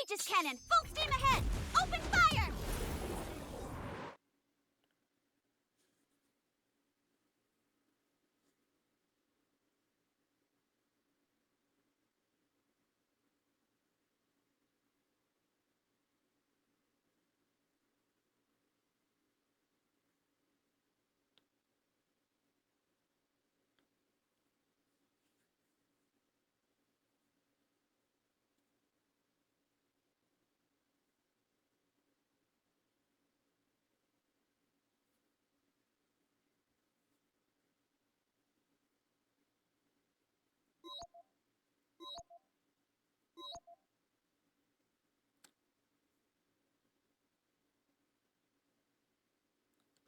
Aegis cannon, full steam ahead! Open fire!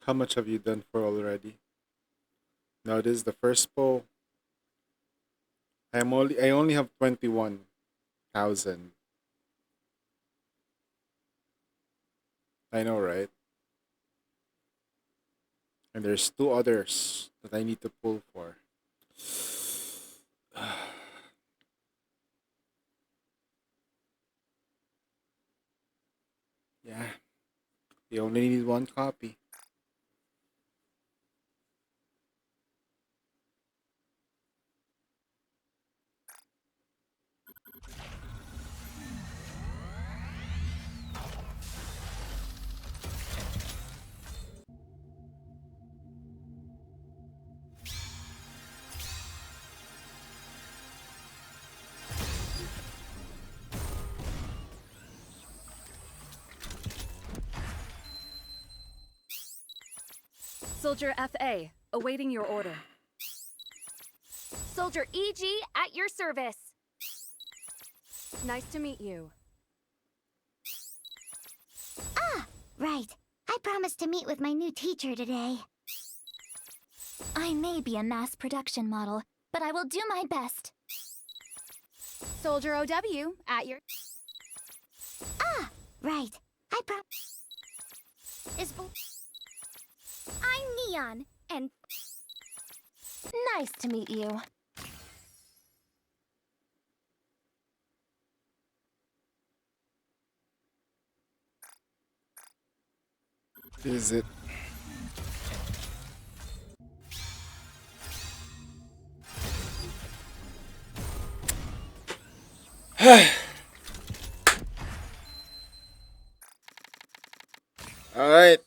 How much have you done for already? Now this is the first poll. I only have 21,000. I know, right? And there's two others that I need to pull for. Yeah, you only need one copy. Soldier FA, awaiting your order. Soldier EG at your service. Nice to meet you. Ah, right. I promised to meet with my new teacher today. I may be a mass production model, but I will do my best. Soldier OW, at your... Ah, right. I'm Neon, and nice to meet you. Is it? All right.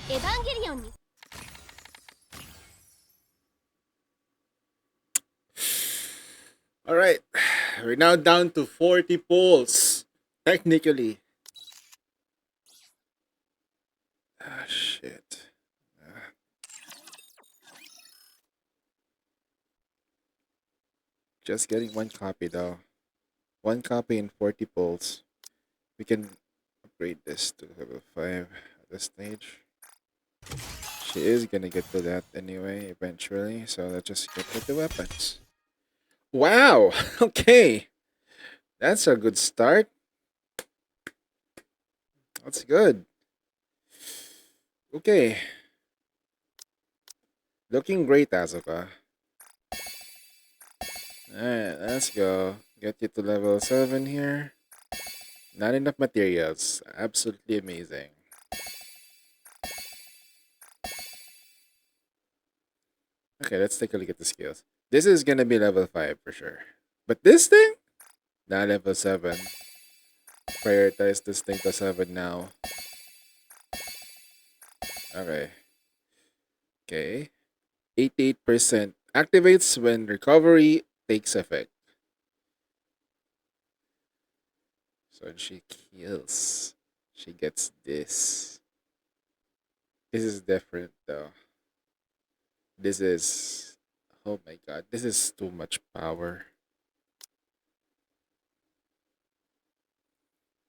Evangelion. All right. We're now down to 40 polls. Technically. Ah, shit. Ah. Just getting one copy though. One copy in 40 polls. We can upgrade this to level 5 at this stage. She is gonna get to that anyway, eventually. So let's just get with the weapons. Wow! Okay. That's a good start. That's good. Okay. Looking great, Asuka. Alright, let's go. Get you to level 7 here. Not enough materials. Absolutely amazing. Okay, let's take a look at the skills. This is gonna be level 5 for sure. But this thing? Not level 7. Prioritize this thing to 7 now. Okay. Okay. 88% activates when recovery takes effect. So she kills. She gets this. This is different though. This is, oh my god, this is too much power.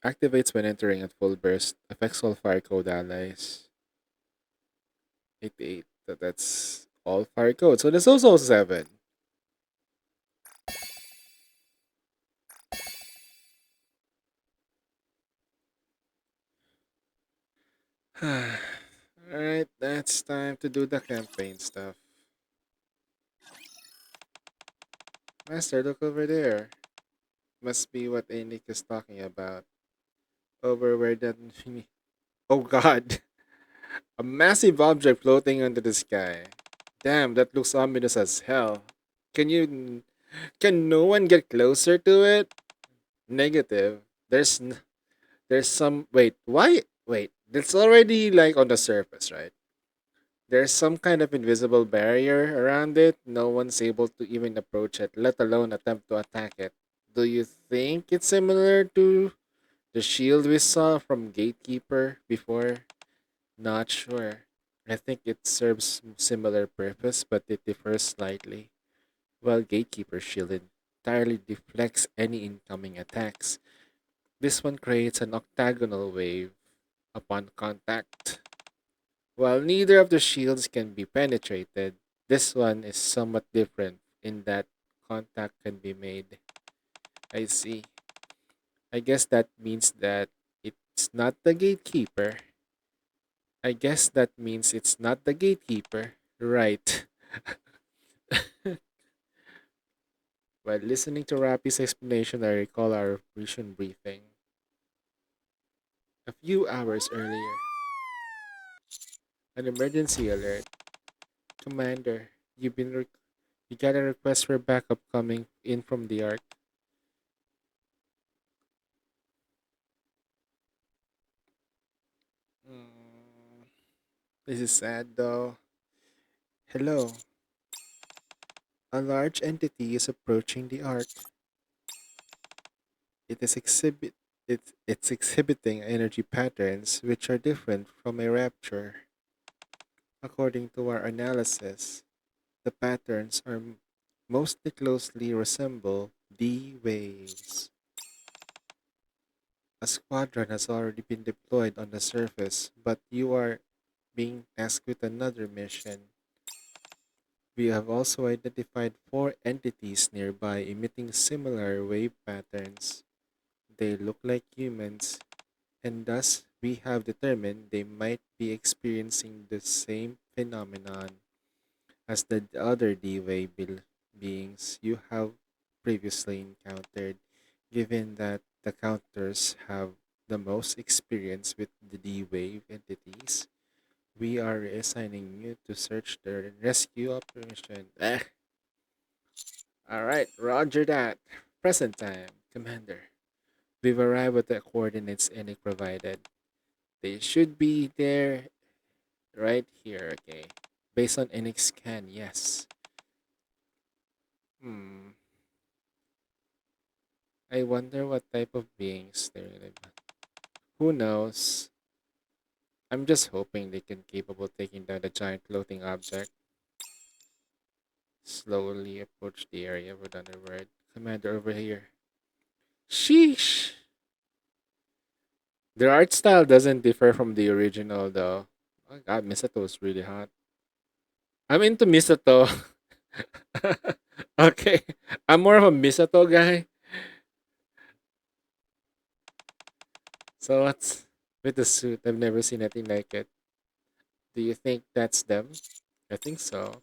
Activates when entering at full burst. Affects all fire code allies. 88. That's all fire code. So there's also 7. Alright, that's time to do the campaign stuff. Master, look over there. Must be what Nikke is talking about. Over where that. Oh god. A massive object floating under the sky. Damn, that looks ominous as hell. Can you. Can no one get closer to it? Negative. There's some. Wait, why? Wait, it's already like on the surface, right? There's some kind of invisible barrier around it. No one's able to even approach it, let alone attempt to attack it. Do you think it's similar to the shield we saw from Gatekeeper before? Not sure. I think it serves similar purpose, but it differs slightly. While Gatekeeper shield entirely deflects any incoming attacks, this one creates an octagonal wave upon contact. While neither of the shields can be penetrated, this one is somewhat different in that contact can be made. I see. I guess that means that it's not the gatekeeper. I guess that means it's not the gatekeeper. Right. While listening to Rappy's explanation, I recall our vision briefing. A few hours earlier, an emergency alert. Commander, you got a request for backup coming in from the Ark. Mm, this is sad though. Hello. A large entity is approaching the Ark. It is it's exhibiting energy patterns which are different from a rapture. According to our analysis, the patterns are mostly closely resemble D waves. A squadron has already been deployed on the surface, but you are being tasked with another mission. We have also identified 4 entities nearby emitting similar wave patterns. They look like humans, and thus we have determined they might be experiencing the same phenomenon as the other D-Wave beings you have previously encountered. Given that the counters have the most experience with the D-Wave entities, we are assigning you to search the rescue operation. Alright, roger that. Present time, Commander. We've arrived at the coordinates Enic provided. They should be there right here, okay. Based on Enic's scan, yes. Hmm. I wonder what type of beings they're really. Who knows? I'm just hoping they can capable taking down the giant floating object. Slowly approach the area without a word. Commander over here. Sheesh! Their art style doesn't differ from the original though. Oh god, Misato is really hot. I'm into Misato. Okay. I'm more of a Misato guy. So what's with the suit? I've never seen anything like it. Do you think that's them? I think so.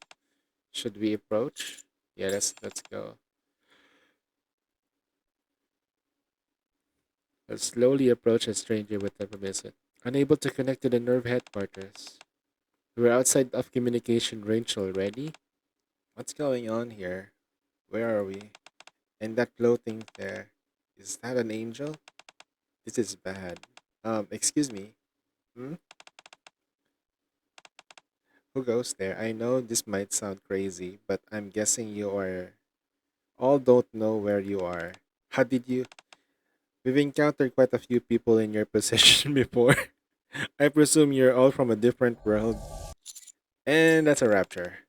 Should we approach? Yeah, let's go. Let's slowly approach a stranger with a visit. Unable to connect to the nerve headquarters. We're outside of communication range already. What's going on here? Where are we? And that floating there. Is that an angel? This is bad. Excuse me. Hmm? Who goes there? I know this might sound crazy, but I'm guessing you are all don't know where you are. How did you We've encountered quite a few people in your position before. I presume you're all from a different world. And that's a rapture.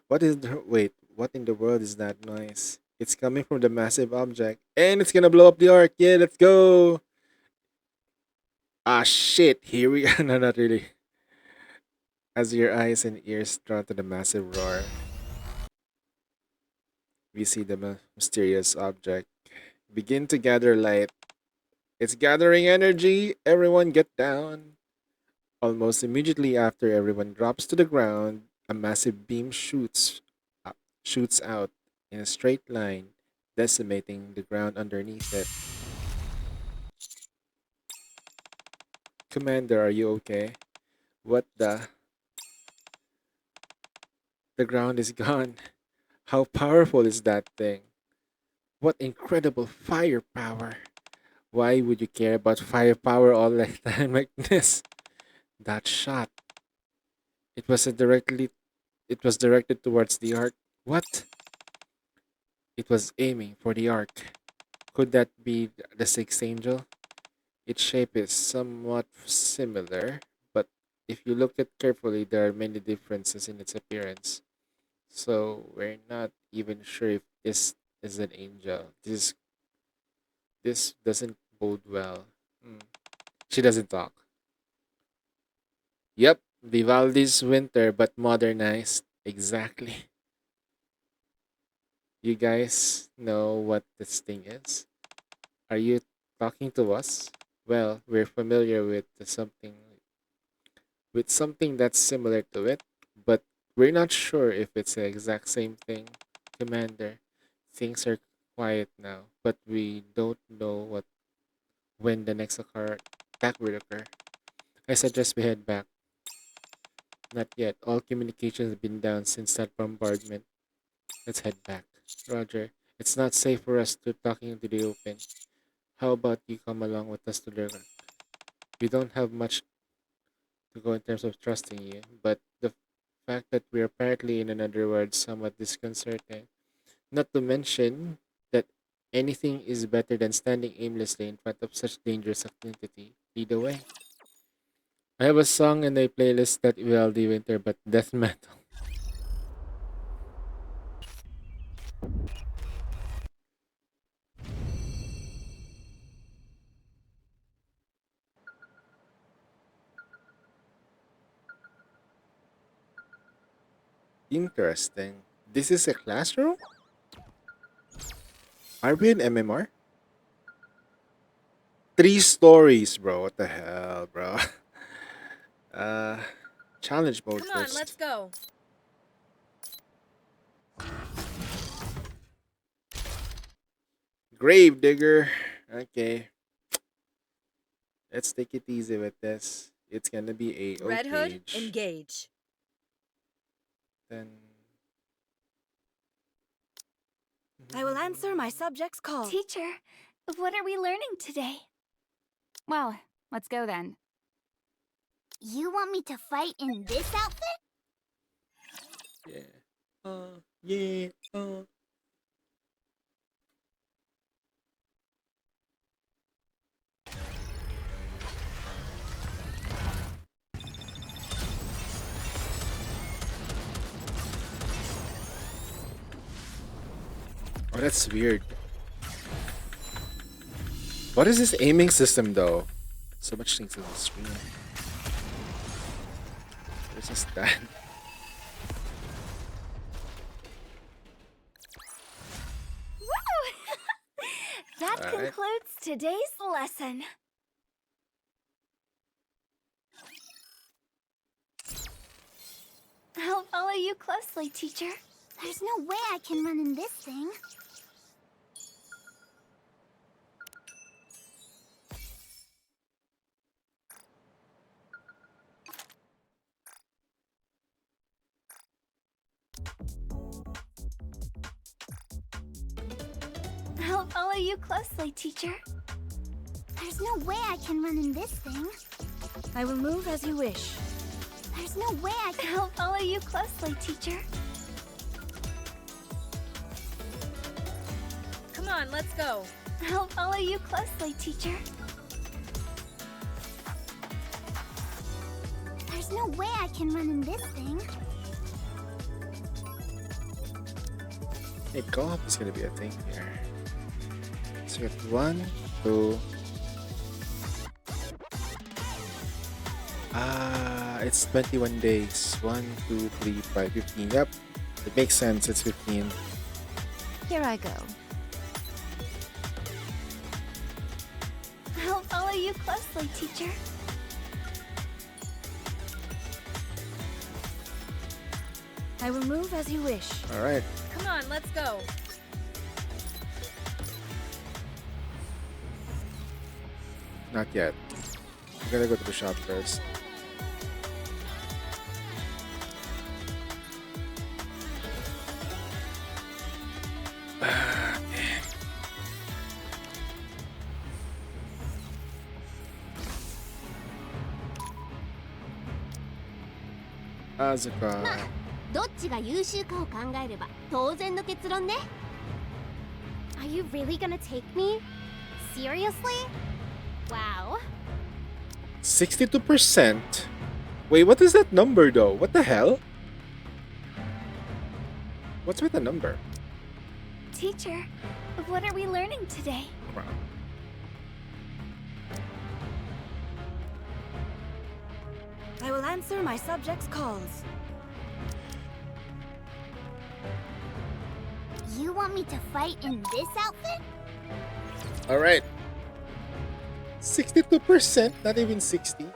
Wait, what in the world is that noise? It's coming from the massive object. And it's gonna blow up the ark. Yeah, let's go. Ah, shit. Here we are. No, not really. As your eyes and ears drawn to the massive roar, we see the mysterious object begin to gather light. It's gathering energy. Everyone get down. Almost immediately after everyone drops to the ground, a massive beam shoots out in a straight line, decimating the ground underneath it. Commander, are you okay? What the? The ground is gone. How powerful is that thing? What incredible firepower! Why would you care about firepower all the time like this? That shot. It was a directly it was directed towards the ark. What? It was aiming for the ark. Could that be the sixth angel? Its shape is somewhat similar, but if you look at carefully, there are many differences in its appearance. So we're not even sure if this is an angel. This doesn't bode well. Hmm. She doesn't talk. Yep, Vivaldi's Winter, but modernized. Exactly. You guys know what this thing is? Are you talking to us? Well, we're familiar with something that's similar to it, but we're not sure if it's the exact same thing. Commander, things are quiet now, but we don't know when the next attack will occur. I suggest we head back. Not yet. All communications have been down since that bombardment. Let's head back. Roger. It's not safe for us to talking into the open. How about you come along with us to the rock? We don't have much to go in terms of trusting you, but the fact that we're apparently in another world is somewhat disconcerting. Not to mention that anything is better than standing aimlessly in front of such dangerous activity. Lead the way. I have a song in a playlist that Vivaldi Winter, but death metal. Interesting. This is a classroom? Are we in MMR? 3 stories, bro. What the hell, bro? Uh, challenge mode Come on, let's first. go. Grave digger. Okay, let's take it easy with this. It's gonna be a Red Hood, cage. engage. Then I will answer my subject's call. Teacher, what are we learning today? Well, let's go then. You want me to fight in this outfit? yeah. Yeah. Oh, that's weird. What is this aiming system though? So much things on the screen. There's just that. Woo! That Alright. concludes today's lesson. I'll follow you closely, teacher. There's no way I can run in this thing. I'll follow you closely, teacher. There's no way I can run in this thing. I will move as you wish. There's no way I can. I'll follow you closely, teacher. Come on, let's go. I'll follow you closely, teacher. There's no way I can run in this thing. Hey, co-op is gonna be a thing here. So we got 1, 2. It's 21 days. 1, 2, 3, 5, 15. Yep, it makes sense. It's 15. Here I go. I'll follow you closely, teacher. I will move as you wish. All right. Come on, let's go. Not yet. I'm gonna go to the shop first. Asuka. どっちが優秀かを考えれば当然の結論ね。Are you really gonna take me? Seriously? Wow. 62%? Wait, what is that number though? What the hell? What's with the number? Teacher, what are we learning today? I will answer my subjects' calls. You want me to fight in this outfit? Alright. 62%, not even 60.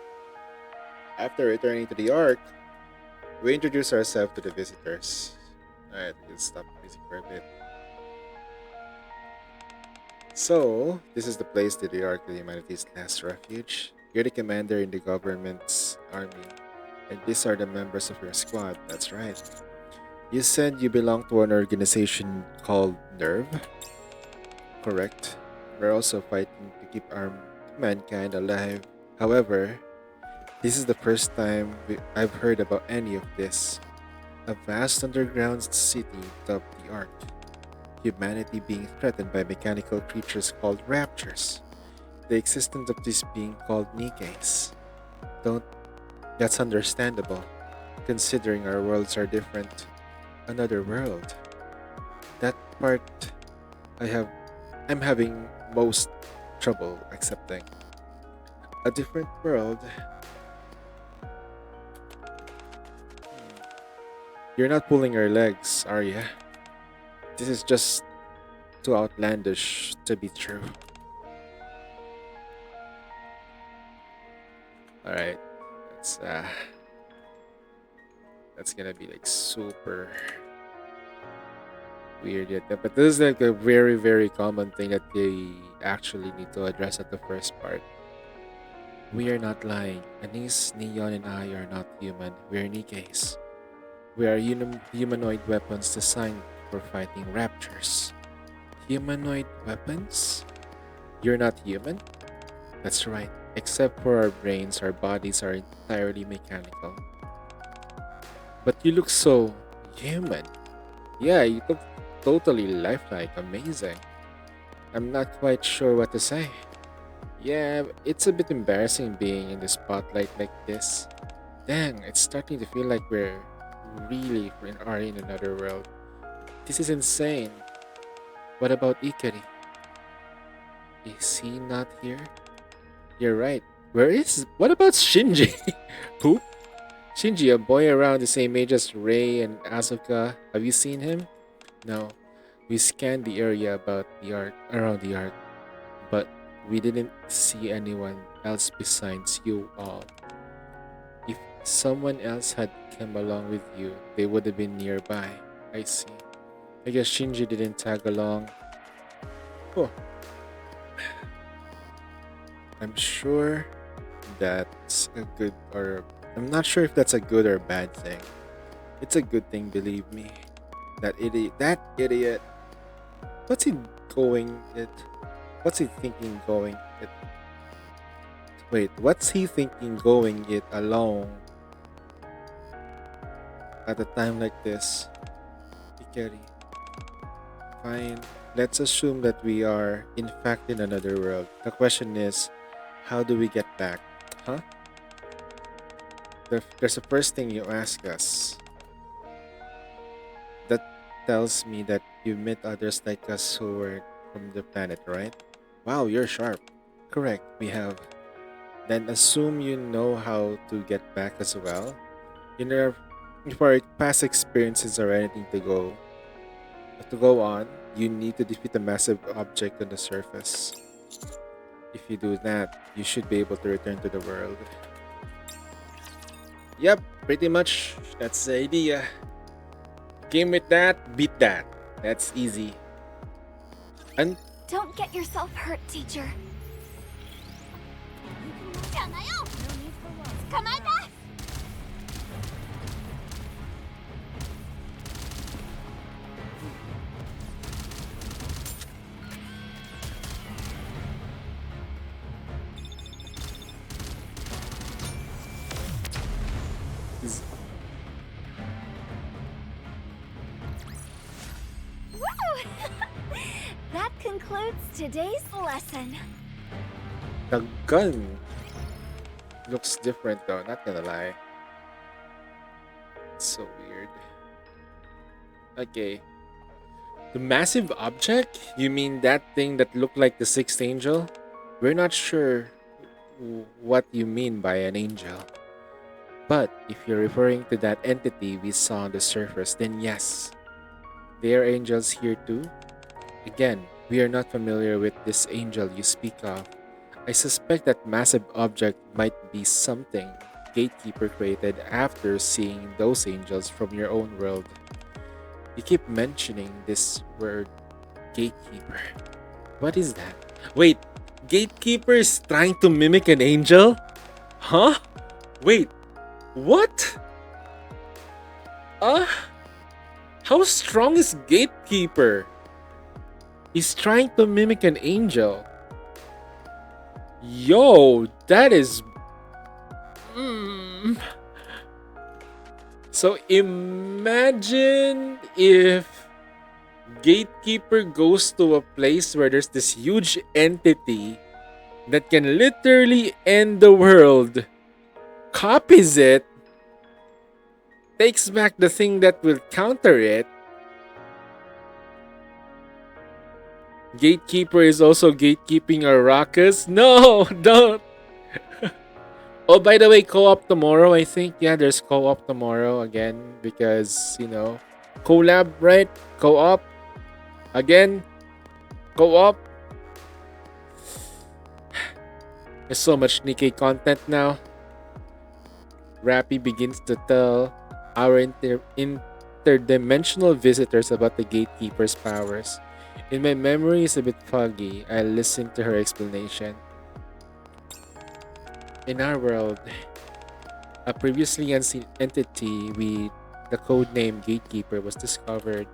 After returning to the Ark, we introduce ourselves to the visitors. Alright, let's stop music for a bit. So, this is the place to the Ark of Humanity's last refuge. You're the commander in the government's army, and these are the members of your squad, that's right. You said you belong to an organization called NERV? Correct. We're also fighting to keep our mankind alive. However, this is the first time I've heard about any of this. A vast underground city dubbed the Ark. Humanity being threatened by mechanical creatures called raptors. The existence of this being called Nikkes. That's understandable, considering our worlds are different. Another world. That part I'm having most trouble accepting. A different world. You're not pulling your legs, are ya? This is just too outlandish to be true. Alright. That's gonna be like super weird yet. But this is like a very, very common thing that they actually need to address at the first part. We are not lying. Anise, Neon, and I are not human. We are Nikkes. We are humanoid weapons designed for fighting raptors. Humanoid weapons? You're not human? That's right. Except for our brains, our bodies are entirely mechanical. But you look so human. Yeah, you look totally lifelike. Amazing. I'm not quite sure what to say. Yeah, it's a bit embarrassing being in the spotlight like this. Dang, it's starting to feel like we're really are in another world. This is insane. What about Ikari? Is he not here? You're right. What about Shinji? Who? Shinji, a boy around the same age as Rei and Asuka. Have you seen him? No. We scanned the area around the Ark, but we didn't see anyone else besides you all. If someone else had come along with you, they would have been nearby. I see. I guess Shinji didn't tag along. Oh. I'm sure that's a good I'm not sure if that's a good or bad thing. It's a good thing, believe me. That idiot. What's he thinking going it? Wait, what's he thinking going it alone at a time like this? Ikari. Fine. Let's assume that we are in fact in another world. The question is, how do we get back? Huh? There's a first thing you ask us. That tells me that you met others like us who were from the planet, right? Wow, you're sharp. Correct, we have. Then assume you know how to get back as well. You know, if our past experiences are anything to go on, you need to defeat a massive object on the surface. If you do that, you should be able to return to the world. Yep, pretty much. That's the idea. Game with that, beat that. That's easy. And Don't get yourself hurt, teacher. Come on back! is- Woo! That concludes today's lesson. the gun looks different though, not gonna lie. It's so weird. Okay. The massive object? You mean that thing that looked like the sixth angel? We're not sure what you mean by an angel. But if you're referring to that entity we saw on the surface, then yes. There are angels here too. Again, we are not familiar with this angel you speak of. I suspect that massive object might be something Gatekeeper created after seeing those angels from your own world. You keep mentioning this word Gatekeeper. What is that? Wait, Gatekeeper is trying to mimic an angel? Huh? Wait, what? How strong is Gatekeeper? He's trying to mimic an angel. Yo, that is... So imagine if Gatekeeper goes to a place where there's this huge entity that can literally end the world, copies it, takes back the thing that will counter it. Gatekeeper is also gatekeeping Arrakis. No, don't. Oh, by the way, co-op tomorrow, I think. Yeah, there's co-op tomorrow again because, Collab, right? Co-op. Again. Co-op. There's so much Nikke content now. Rappy begins to tell our interdimensional visitors about the Gatekeeper's powers. In my memory is a bit foggy. I listened to her explanation. In our world, a previously unseen entity with the codename Gatekeeper was discovered.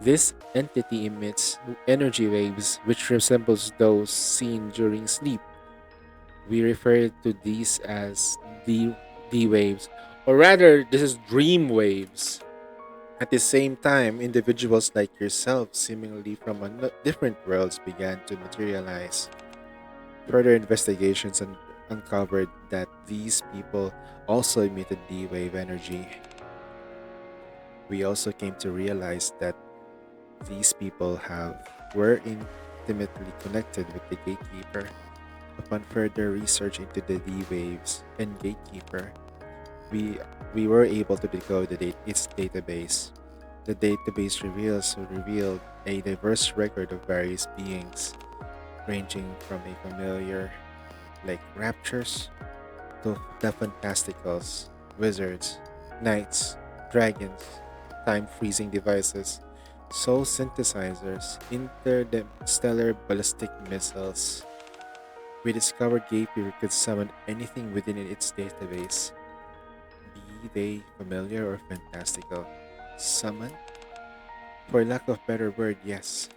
This entity emits energy waves which resembles those seen during sleep. We refer to these as D waves, or rather, this is dream waves. At the same time, individuals like yourself, seemingly from different worlds, began to materialize. Further investigations uncovered that these people also emitted D-wave energy. We also came to realize that these people were intimately connected with the Gatekeeper. Upon further research into the D-waves and Gatekeeper, we were able to decode its database. The database revealed a diverse record of various beings, ranging from a familiar like raptures to the fantasticals, wizards, knights, dragons, time-freezing devices, soul synthesizers, interstellar ballistic missiles. We discovered Gatekeeper could summon anything within its database, be they familiar or fantastical. Summon? For lack of better word, yes.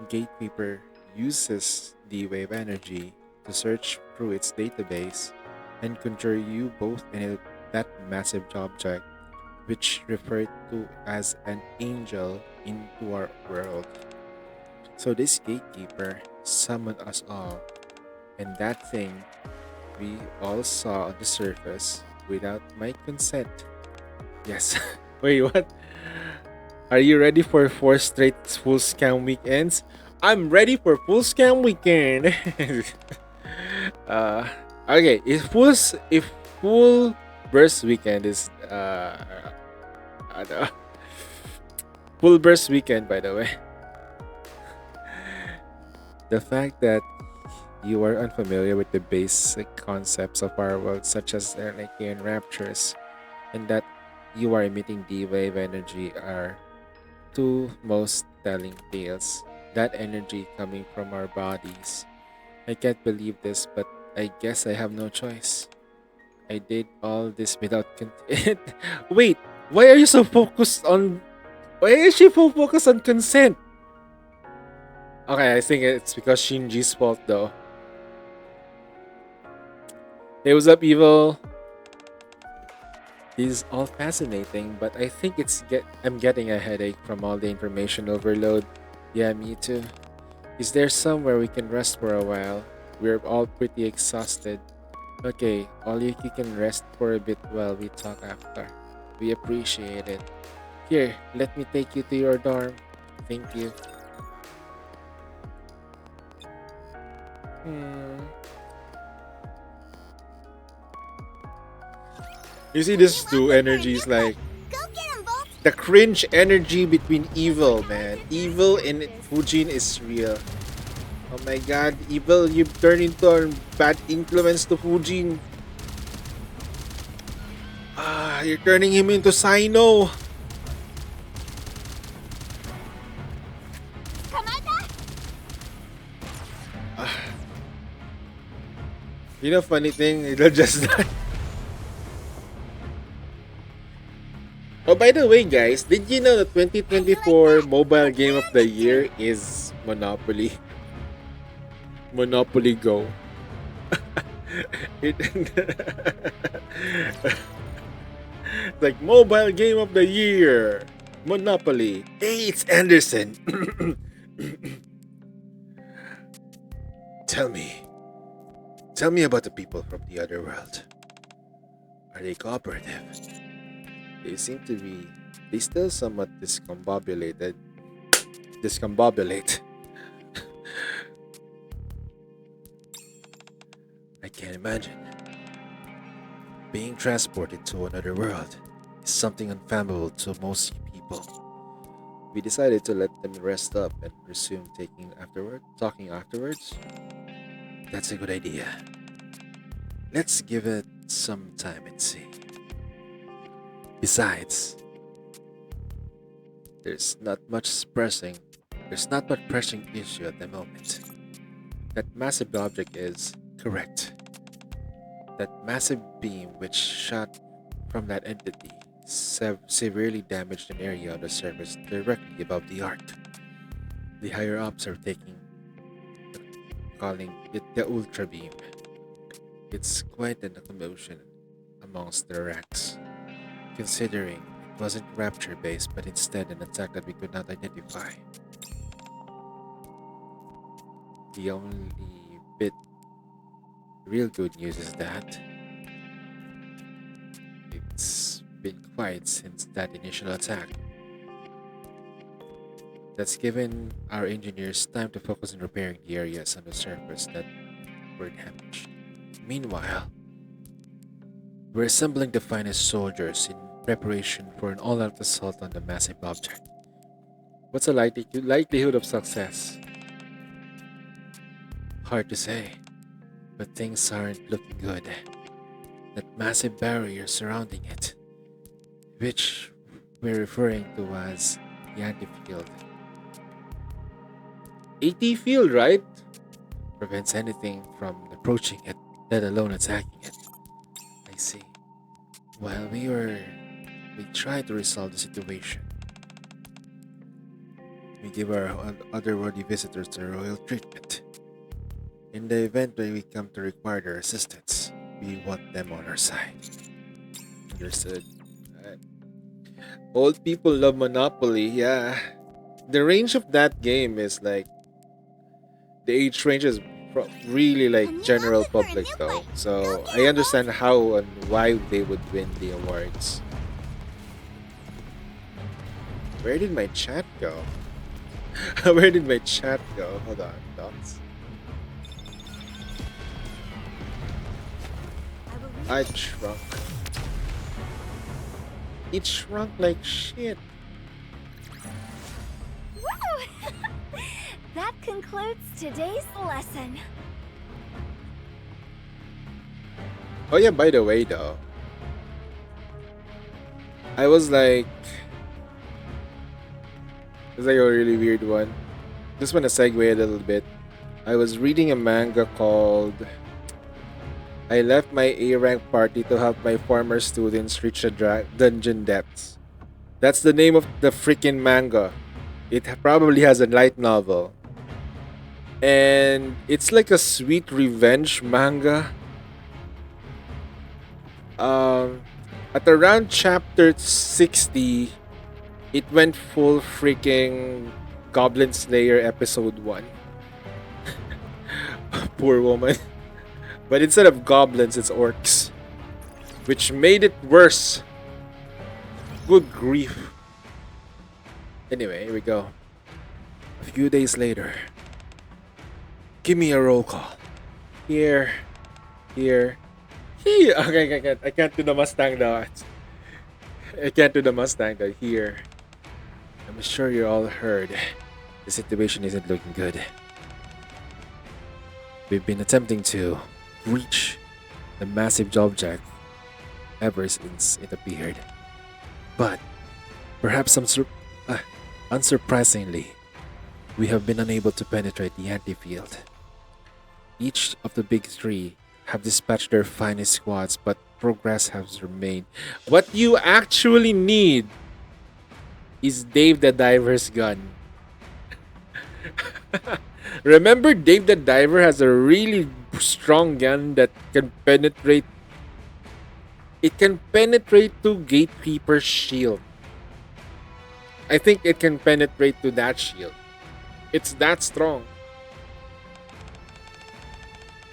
Gatekeeper uses D-wave energy to search through its database and conjure you both and that massive object, which referred to as an angel, into our world. So this gatekeeper summoned us all, and that thing we all saw on the surface without my consent. Yes. Wait, what? Are you ready for 4 straight full scam weekends? I'm ready for full scam weekend. uh, okay. If full burst weekend is ano, full burst weekend, by the way. The fact that you are unfamiliar with the basic concepts of our world, such as Nikke and raptures, and that you are emitting D-wave energy are two most telling tales. That energy coming from our bodies. I can't believe this, but I guess I have no choice. I did all this without consent. Wait, why are you so focused on? Why is she so focused on consent? Okay, I think it's because Shinji's fault though. Hey, what's up, Evil? This is all fascinating, but I think I'm getting a headache from all the information overload. Yeah, me too. Is there somewhere we can rest for a while? We're all pretty exhausted. Okay, all you can rest for a bit while we talk after. We appreciate it. Here, let me take you to your dorm. Thank you. You see these two energies, like Go get him, Bolt! the cringe energy between Evil, man. Evil and Fujin is real. Oh my god, Evil, you've turned into a bad influence to Fujin. You're turning him into Sino. You know, funny thing, it'll just die. Oh, by the way, guys, did you know the 2024 mobile game of the year is Monopoly? Monopoly Go. It, like mobile game of the year, Monopoly. Hey, it's Anderson. Tell me about the people from the other world. Are they cooperative? They seem to be. They still somewhat discombobulated. Discombobulate. I can't imagine. Being transported to another world is something unfathomable to most people. We decided to let them rest up and resume talking afterwards. That's a good idea. Let's give it some time and see. Besides, there's not much pressing issue at the moment. That massive object is correct. That massive beam which shot from that entity severely damaged an area on the surface directly above the arc. The higher ups are calling it the ultra beam. It's quite a commotion amongst the ranks, considering it wasn't rapture based but instead an attack that we could not identify. The only bit real good news is that it's been quiet since that initial attack. That's given our engineers time to focus on repairing the areas on the surface that were damaged. Meanwhile, we're assembling the finest soldiers in preparation for an all-out assault on the massive object. What's the likelihood of success? Hard to say, but things aren't looking good. That massive barrier surrounding it, which we're referring to as the anti-field. AT field, right? Prevents anything from approaching it, let alone attacking it. I see. While we tried to resolve the situation. We give our otherworldly visitors the royal treatment. In the event that we come to require their assistance, we want them on our side. Understood. Old people love Monopoly, yeah. The range of that game is like the age range is really like general public though, so I understand how and why they would win the awards. Where did my chat go? Where did my chat go? Hold on, dots. I shrunk. It shrunk like shit. Woo! That concludes today's lesson. Oh yeah, by the way though, I was like, it's like a really weird one. Just want to segue a little bit. I was reading a manga called I Left My A Rank Party to Help My Former Students Reach the Dungeon Depths. That's the name of the freaking manga. It probably has a light novel. And it's like a sweet revenge manga. At around chapter 60, it went full freaking Goblin Slayer episode 1. Poor woman. But instead of goblins, it's orcs. Which made it worse. Good grief. Anyway, here we go. A few days later. Give me a roll call. Here. Here. Here. Okay, I can't do the Mustang though. I can't do the Mustang though. Here. I'm sure you all heard. The situation isn't looking good. We've been attempting to reach the massive object ever since it appeared. But perhaps unsurprisingly, we have been unable to penetrate the anti-field. Each of the big three have dispatched their finest squads, but progress has remained. What you actually need is Dave the Diver's gun. Remember, Dave the Diver has a really strong gun that can penetrate. It can penetrate to Gatekeeper's shield. I think it can penetrate to that shield. It's that strong.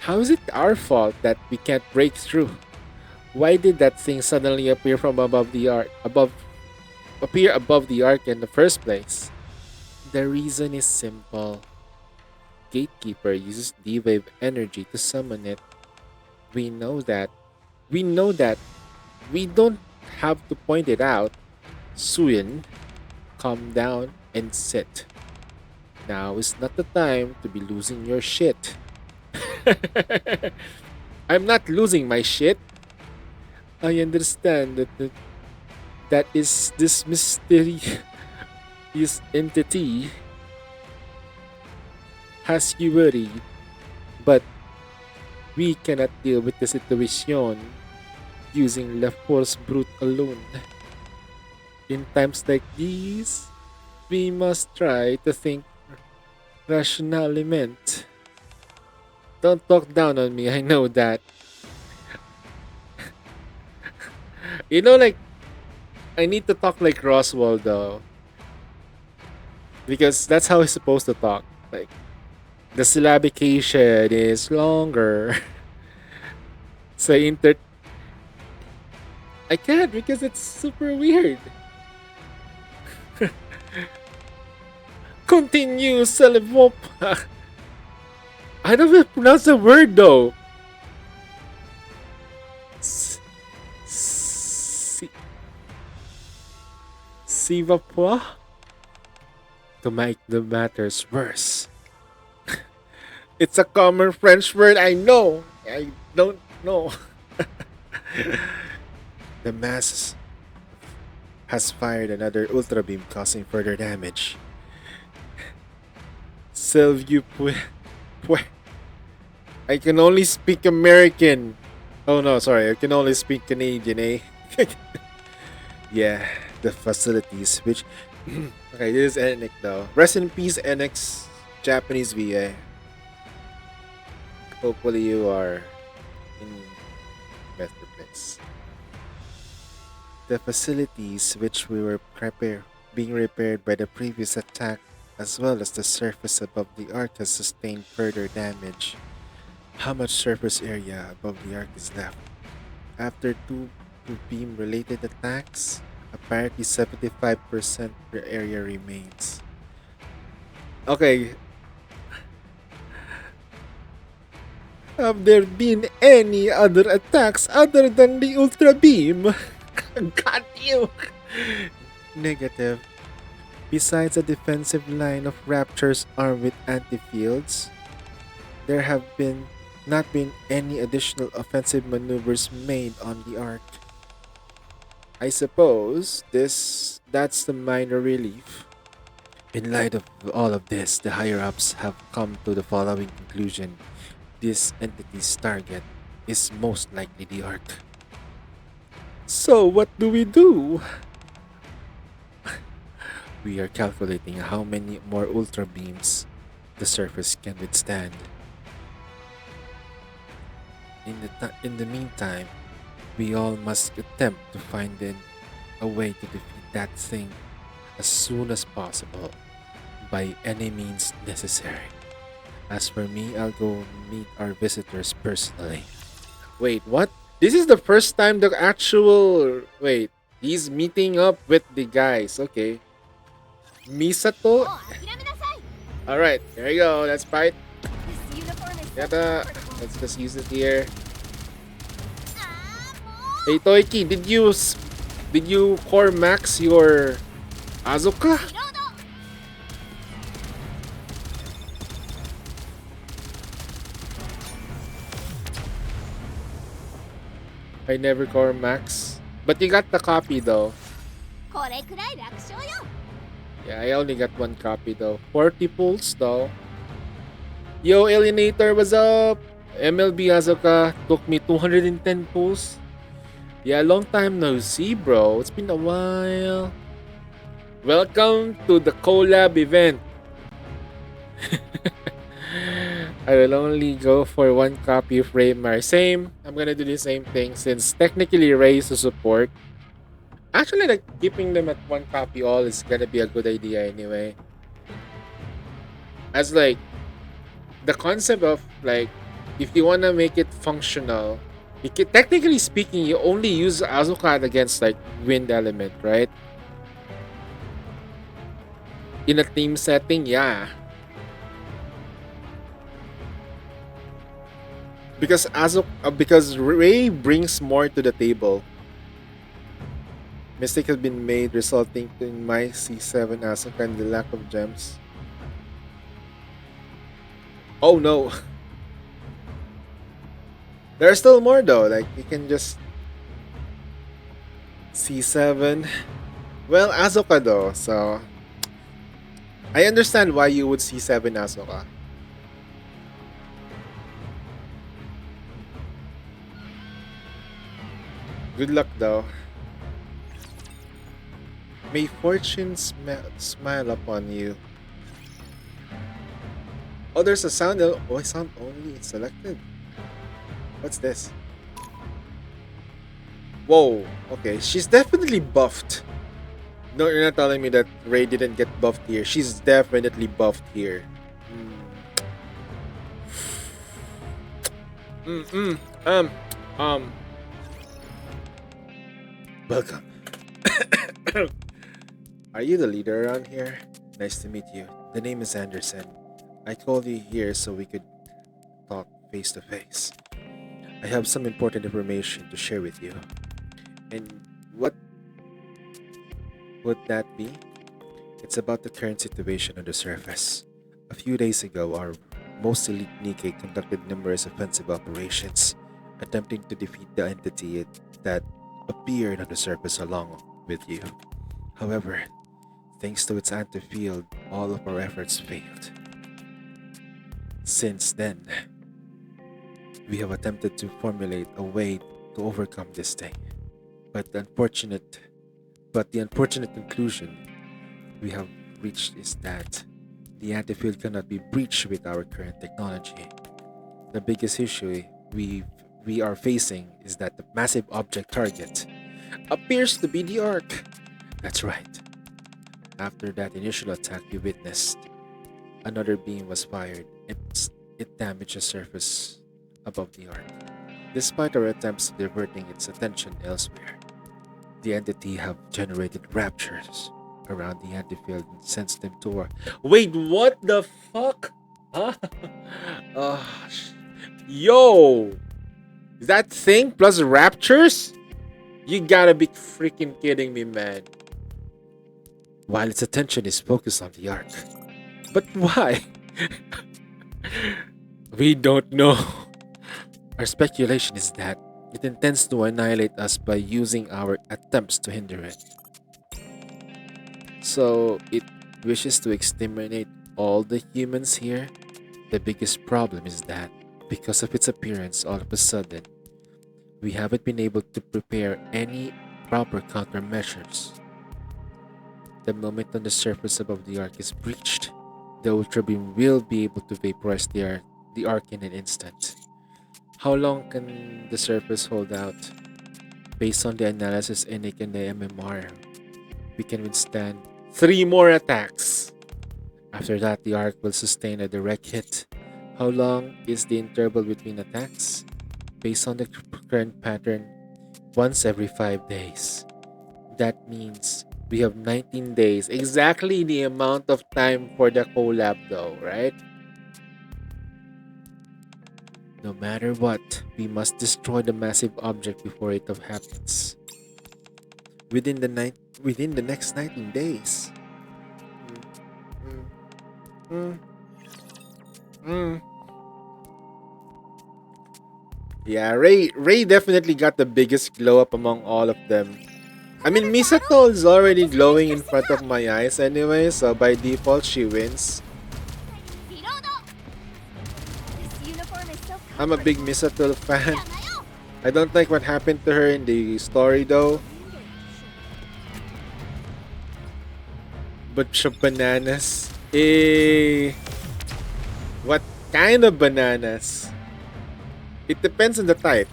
How is it our fault that we can't break through? Why did that thing suddenly appear from above the arc? Appear above the arc in the first place? The reason is simple. Gatekeeper uses D-Wave energy to summon it. We know that. We know that. We don't have to point it out. Suyin, calm down and sit. Now is not the time to be losing your shit. I'm not losing my shit. I understand that is this mysterious entity has you worried, but we cannot deal with the situation using La Force Brute alone. In times like these, we must try to think rationally. Don't talk down on me, I know that. You know, like, I need to talk like Roswell though. Because that's how he's supposed to talk. Like, the syllabication is longer. So I can't because it's super weird. Continue, Celivop. I don't even pronounce the word though. Sivapua? To make the matters worse. It's a common French word, I know. I don't know. The mass has fired another ultra beam, causing further damage. Sylvie I can only speak American. Oh no, sorry, I can only speak Canadian, eh? Yeah, the facilities which okay, this is Enix though. Rest in peace, Enix Japanese VA. Hopefully you are in better place. The facilities which we were being repaired by the previous attack as well as the surface above the arc has sustained further damage. How much surface area above the arc is left? After two beam related attacks, apparently 75% per area remains. Okay, have there been any other attacks other than the Ultra Beam? Got you! Negative. Besides a defensive line of Raptors armed with anti-fields, there have not been any additional offensive maneuvers made on the arc. I suppose that's the minor relief. In light of all of this, the higher-ups have come to the following conclusion. This entity's target is most likely the arc. So what do we do? We are calculating how many more ultra beams the surface can withstand. In the meantime, we all must attempt to find a way to defeat that thing as soon as possible, by any means necessary. As for me, I'll go meet our visitors personally. Wait, what? This is the first time the actual... Wait, he's meeting up with the guys. Okay. Misato? Alright, there you go. Let's fight. Yata. Let's just use it here. Hey, Toiki, did you core max your Azuka? I never core max. But you got the copy though. Yeah, I only got one copy though. 40 pulls though. Yo, Alienator, what's up? MLB Azuka took me 210 pulls. Yeah, long time no see, bro. It's been a while. Welcome to the Collab event. I will only go for one copy of Raymar. Same. I'm gonna do the same thing since technically Ray is a support. Actually, like keeping them at one copy all is gonna be a good idea anyway. As like the concept of like if you wanna make it functional, you can, technically speaking, you only use Azuka against like wind element, right? In a team setting, yeah. Because Ray brings more to the table. Mistake has been made, resulting in my C7 Asuka and the lack of gems. Oh no! There are still more though, like you can just... C7... Well, Asuka though, so... I understand why you would C7 Asuka. Good luck though. May fortune smile upon you. Oh, there's a sound. Oh, sound only selected. What's this? Whoa. Okay, she's definitely buffed. No, you're not telling me that Ray didn't get buffed here. She's definitely buffed here. Welcome. Are you the leader around here? Nice to meet you. The name is Anderson. I called you here so we could talk face to face. I have some important information to share with you. And what would that be? It's about the current situation on the surface. A few days ago, our most elite Nikke conducted numerous offensive operations, attempting to defeat the entity that appeared on the surface along with you. However, thanks to its anti-field, all of our efforts failed. Since then, we have attempted to formulate a way to overcome this thing. But the unfortunate conclusion we have reached is that the anti-field cannot be breached with our current technology. The biggest issue we are facing is that the massive object target appears to be the Ark. That's right. After that initial attack you witnessed, another beam was fired and it damaged the surface above the Ark. Despite our attempts at diverting its attention elsewhere, the entity have generated raptures around the antifield and sensed them toward. Wait, what the fuck? Huh? Yo! That thing plus raptures? You gotta be freaking kidding me, man. While its attention is focused on the Ark. But why? We don't know. Our speculation is that it intends to annihilate us by using our attempts to hinder it. So it wishes to exterminate all the humans here. The biggest problem is that because of its appearance all of a sudden, we haven't been able to prepare any proper countermeasures. The moment on the surface above the Ark is breached, the Ultra Beam will be able to vaporize the Ark in an instant. How long can the surface hold out? Based on the analysis in Nikke and the MMR, we can withstand 3 more attacks. After that, the Ark will sustain a direct hit. How long is the interval between attacks? Based on the current pattern, once every 5 days. That means we have 19 days. Exactly the amount of time for the collab though, right? No matter what, we must destroy the massive object before it happens. Within the next 19 days. Yeah, Ray definitely got the biggest glow up among all of them. I mean, Misato is already glowing in front of my eyes anyway, so by default she wins. I'm a big Misato fan. I don't like what happened to her in the story though. But siya bananas. What kind of bananas? It depends on the type.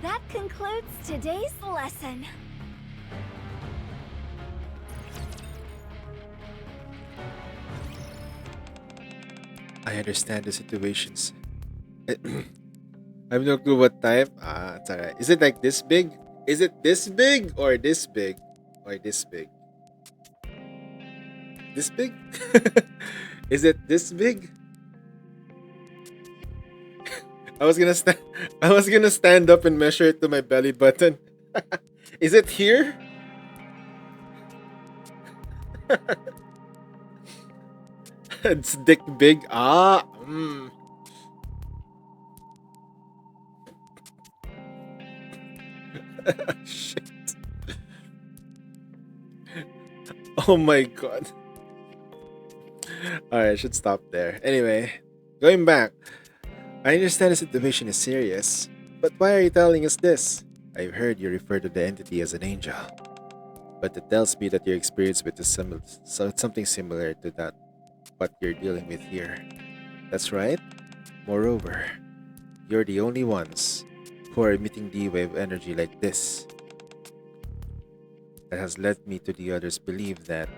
That concludes today's lesson. I understand the situations. I have no clue what type. It's alright. Is it like this big? Is it this big or this big? Or this big? This big? Is it this big? I was gonna stand up and measure it to my belly button. Is it here? It's dick big. Shit. Oh my god. Alright, I should stop there. Anyway, going back. I understand the situation is serious, but why are you telling us this? I've heard you refer to the entity as an angel, but it tells me that your experience with something similar to that what you're dealing with here. That's right. Moreover, you're the only ones who are emitting D-wave energy like this. That has led me to the others believe that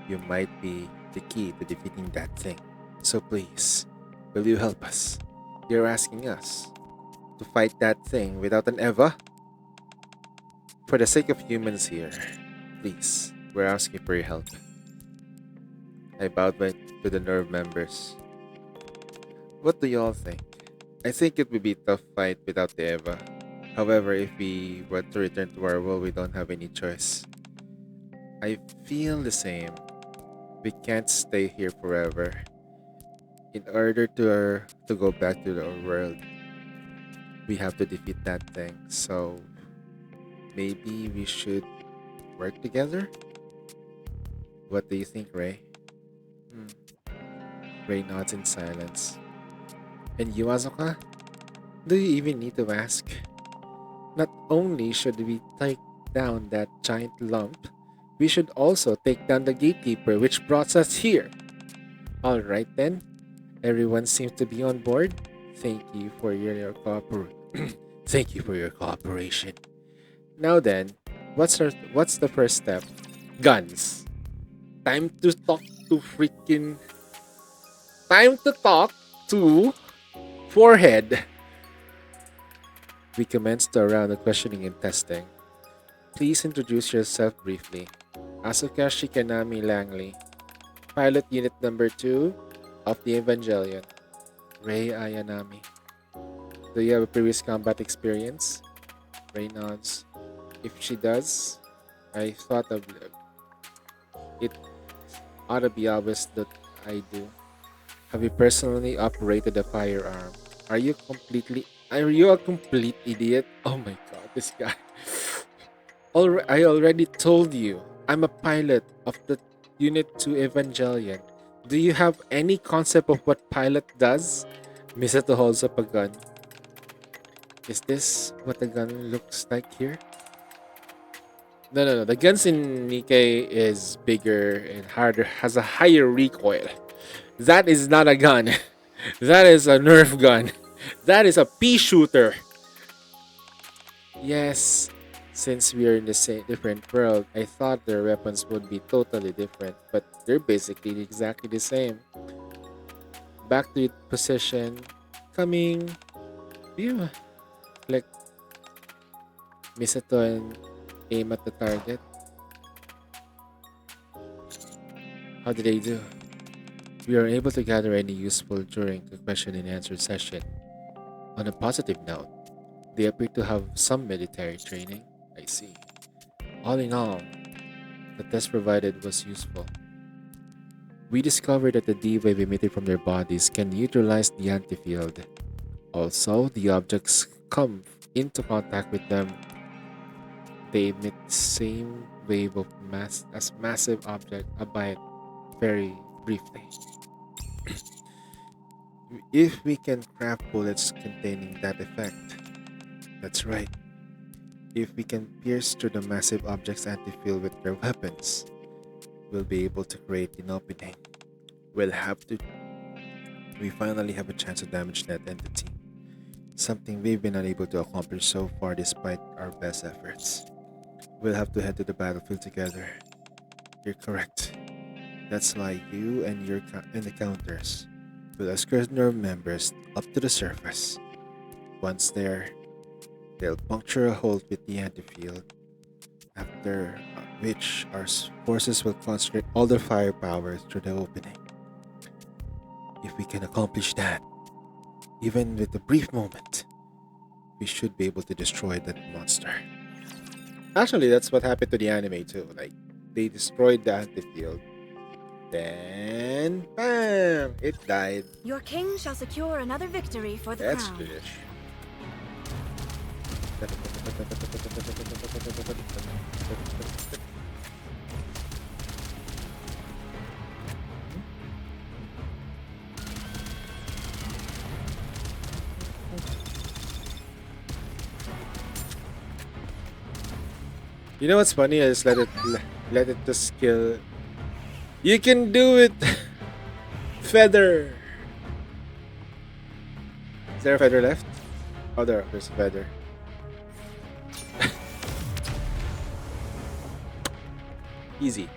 you might be the key to defeating that thing. So please, will you help us? You're asking us to fight that thing without an Eva? For the sake of humans here, please, we're asking for your help. I bowed to the nerve members. What do y'all think? I think it would be a tough fight without the Eva. However, if we were to return to our world, we don't have any choice. I feel the same. We can't stay here forever. In order to go back to our world, we have to defeat that thing. So maybe we should work together? What do you think, Ray? Ray nods in silence. And you, Asuka? Do you even need to ask? Not only should we take down that giant lump, we should also take down the gatekeeper which brought us here. Alright then. Everyone seems to be on board. Thank you for your Thank you for your cooperation. Now then, What's the first step? Guns. Time to talk to freaking. Time to talk to forehead. We commenced the round of questioning and testing. Please introduce yourself briefly. Asuka Shikanami Langley, Pilot Unit Number 2 of the Evangelion. Rei Ayanami. Do you have a previous combat experience? Rei nods. If she does, I thought of it ought to be obvious that I do. Have you personally operated a firearm? Are you a complete idiot? Oh my god, this guy. I already told you, I'm a pilot of the Unit 2 Evangelion. Do you have any concept of what pilot does? Misato holds up a gun. Is this what the gun looks like here? No. The guns in Nikke is bigger and harder, has a higher recoil. That is not a gun. That is a Nerf gun. That is a pea shooter. Yes, since we are in the same different world, I thought their weapons would be totally different, but they're basically exactly the same. Back to position. Coming. View. Click. Misato and aim at the target. How did they do? We are able to gather any useful during the question and answer session. On a positive note, they appear to have some military training. I see. All in all, the test provided was useful. We discovered that the D-wave emitted from their bodies can neutralize the anti-field. Also, the objects come into contact with them. They emit the same wave of mass as massive object, albeit very briefly. If we can craft bullets containing that effect, that's right. If we can pierce through the massive object's anti-field with their weapons, we'll be able to create an opening. We finally have a chance to damage that entity. Something we've been unable to accomplish so far despite our best efforts. We'll have to head to the battlefield together. You're correct. That's why you and the counters will escort nerve members up to the surface. Once there, they'll puncture a hole with the anti-field, after which our forces will concentrate all their firepower through the opening. If we can accomplish that, even with a brief moment, we should be able to destroy that monster. Actually, that's what happened to the anime too. Like, they destroyed the anti-field. Then, bam! It died. Your king shall secure another victory for the That's crown. foolish. You know what's funny? I just let it just kill. You can do it, feather. Is there a feather left? Oh, there's a feather. Easy.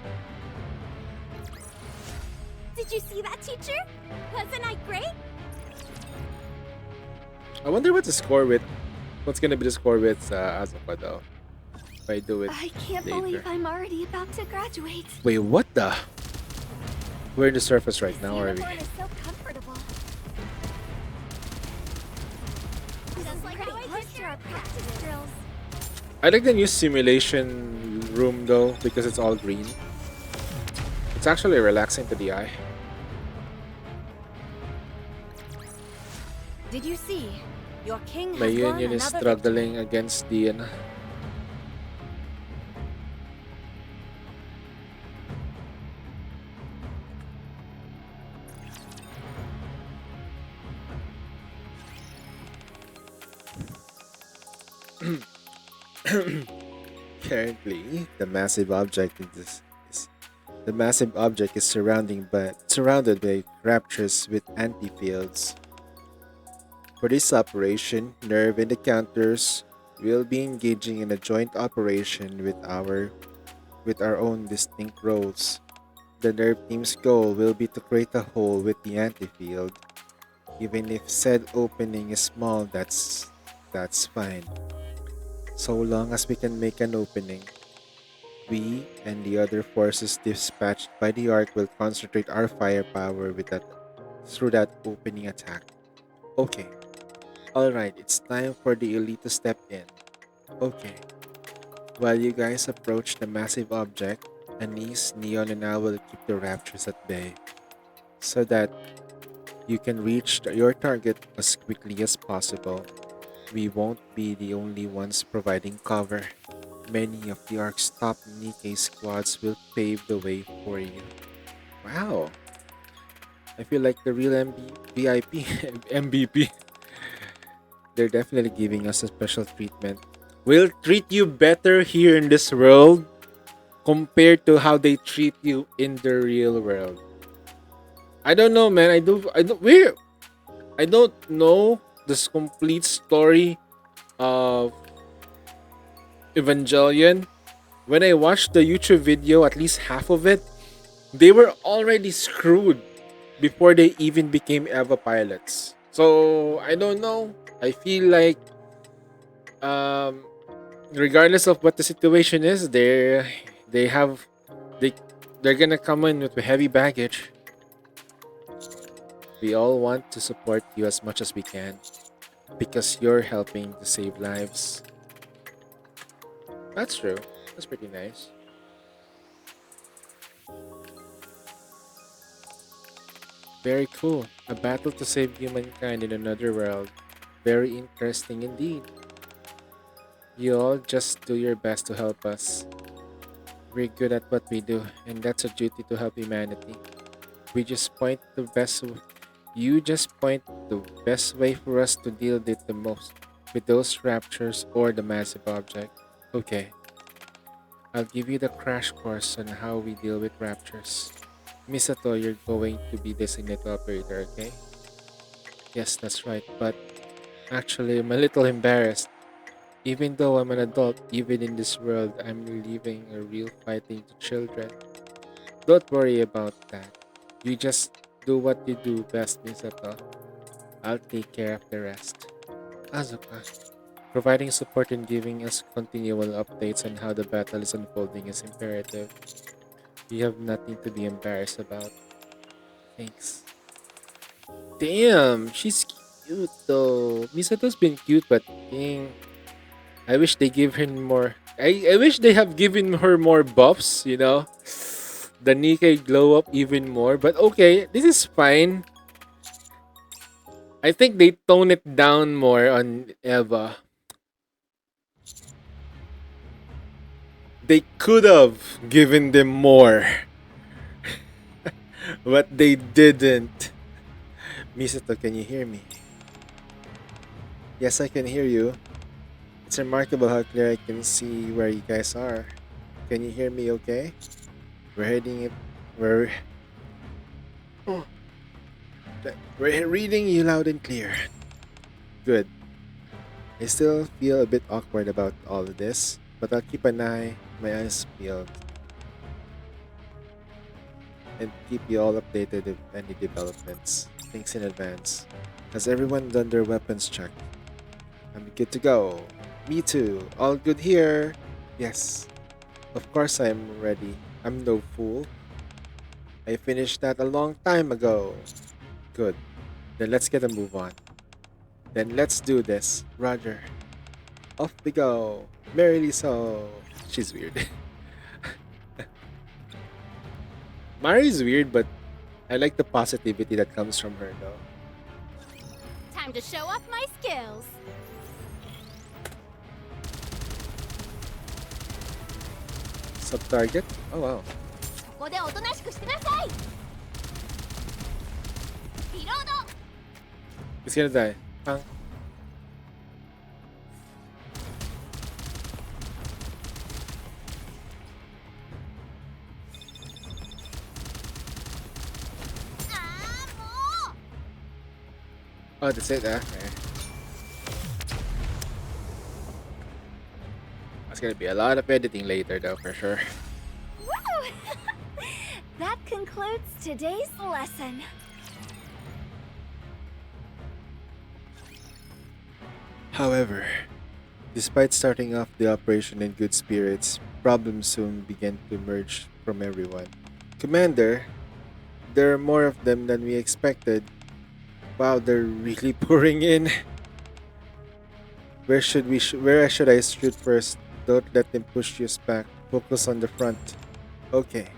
Did you see that, teacher? Wasn't I great? I wonder what the score with. What's gonna be the score with Asuka though? If I do it I can't later. believe I'm already about to graduate. Wait, what the? We're in the surface right now, are we? Unicorn is so comfortable. Just like how I did our practice drills. I like the new simulation room though because it's all green. It's actually relaxing to the eye. Did you see? Your king has My won union is another struggling against the Currently, the massive object is surrounded by raptures with anti-fields. For this operation, Nerve and the counters We'll be engaging in a joint operation with our own distinct roles. The nerve team's goal will be to create a hole with the anti-field. Even if said opening is small, that's fine. So long as we can make an opening. We and the other forces dispatched by the Ark will concentrate our firepower through that opening attack. Okay. Alright, it's time for the elite to step in. Okay. While you guys approach the massive object, Anise, Neon, and I will keep the raptures at bay so that you can reach your target as quickly as possible. We won't be the only ones providing cover. Many of the Ark's top Nikke squads will pave the way for you. Wow! I feel like the real VIP, MVP. They're definitely giving us a special treatment. We'll treat you better here in this world compared to how they treat you in the real world. I don't know, man. I don't know this complete story of Evangelion. When I watched the YouTube video, at least half of it, they were already screwed before they even became EVA pilots. So I don't know. I feel like regardless of what the situation is, they're gonna come in with heavy baggage. We all want to support you as much as we can because you're helping to save lives. That's true. That's pretty nice. Very cool. A battle to save humankind in another world. Very interesting indeed. You all just do your best to help us. We're good at what we do, and that's a duty to help humanity. You just point the best way for us to deal with those raptures or the massive object. Okay. I'll give you the crash course on how we deal with raptures. Misato, you're going to be designated operator, okay? Yes, that's right, but actually I'm a little embarrassed. Even though I'm an adult, even in this world, I'm leaving a real fighting to children. Don't worry about that. You just do what you do best, Misato. I'll take care of the rest. Asuka. Providing support and giving us continual updates on how the battle is unfolding is imperative. You have nothing to be embarrassed about. Thanks. Damn, she's cute though. Misato's been cute, but dang. I wish they give her more. I wish they have given her more buffs, you know? The Nikke glow up even more. But okay, this is fine. I think they tone it down more on Eva. They could have given them more. But they didn't. Misato, can you hear me? Yes, I can hear you. It's remarkable how clear I can see where you guys are. Can you hear me okay? We're reading you loud and clear. Good. I still feel a bit awkward about all of this, but I'll keep my eyes peeled. And keep you all updated with any developments. Thanks in advance. Has everyone done their weapons check? I'm good to go. Me too. All good here. Yes. Of course I'm ready. I'm no fool. I finished that a long time ago. Good. Then let's get a move on. Then let's do this. Roger. Off we go. Merrily so. She's weird. Mari's weird, but I like the positivity that comes from her though. Time to show off my skills. Sub-target? Oh wow. ここでおとなしくしてなさい。リロード。 He's gonna die. Pang. Oh, that's it, okay. It's gonna be a lot of editing later though, for sure. Woo! That concludes today's lesson. However, despite starting off the operation in good spirits, problems soon began to emerge from everyone. Commander, there are more of them than we expected. Wow, they're really pouring in. Where should I shoot first? Don't let them push you back. Focus on the front. Okay.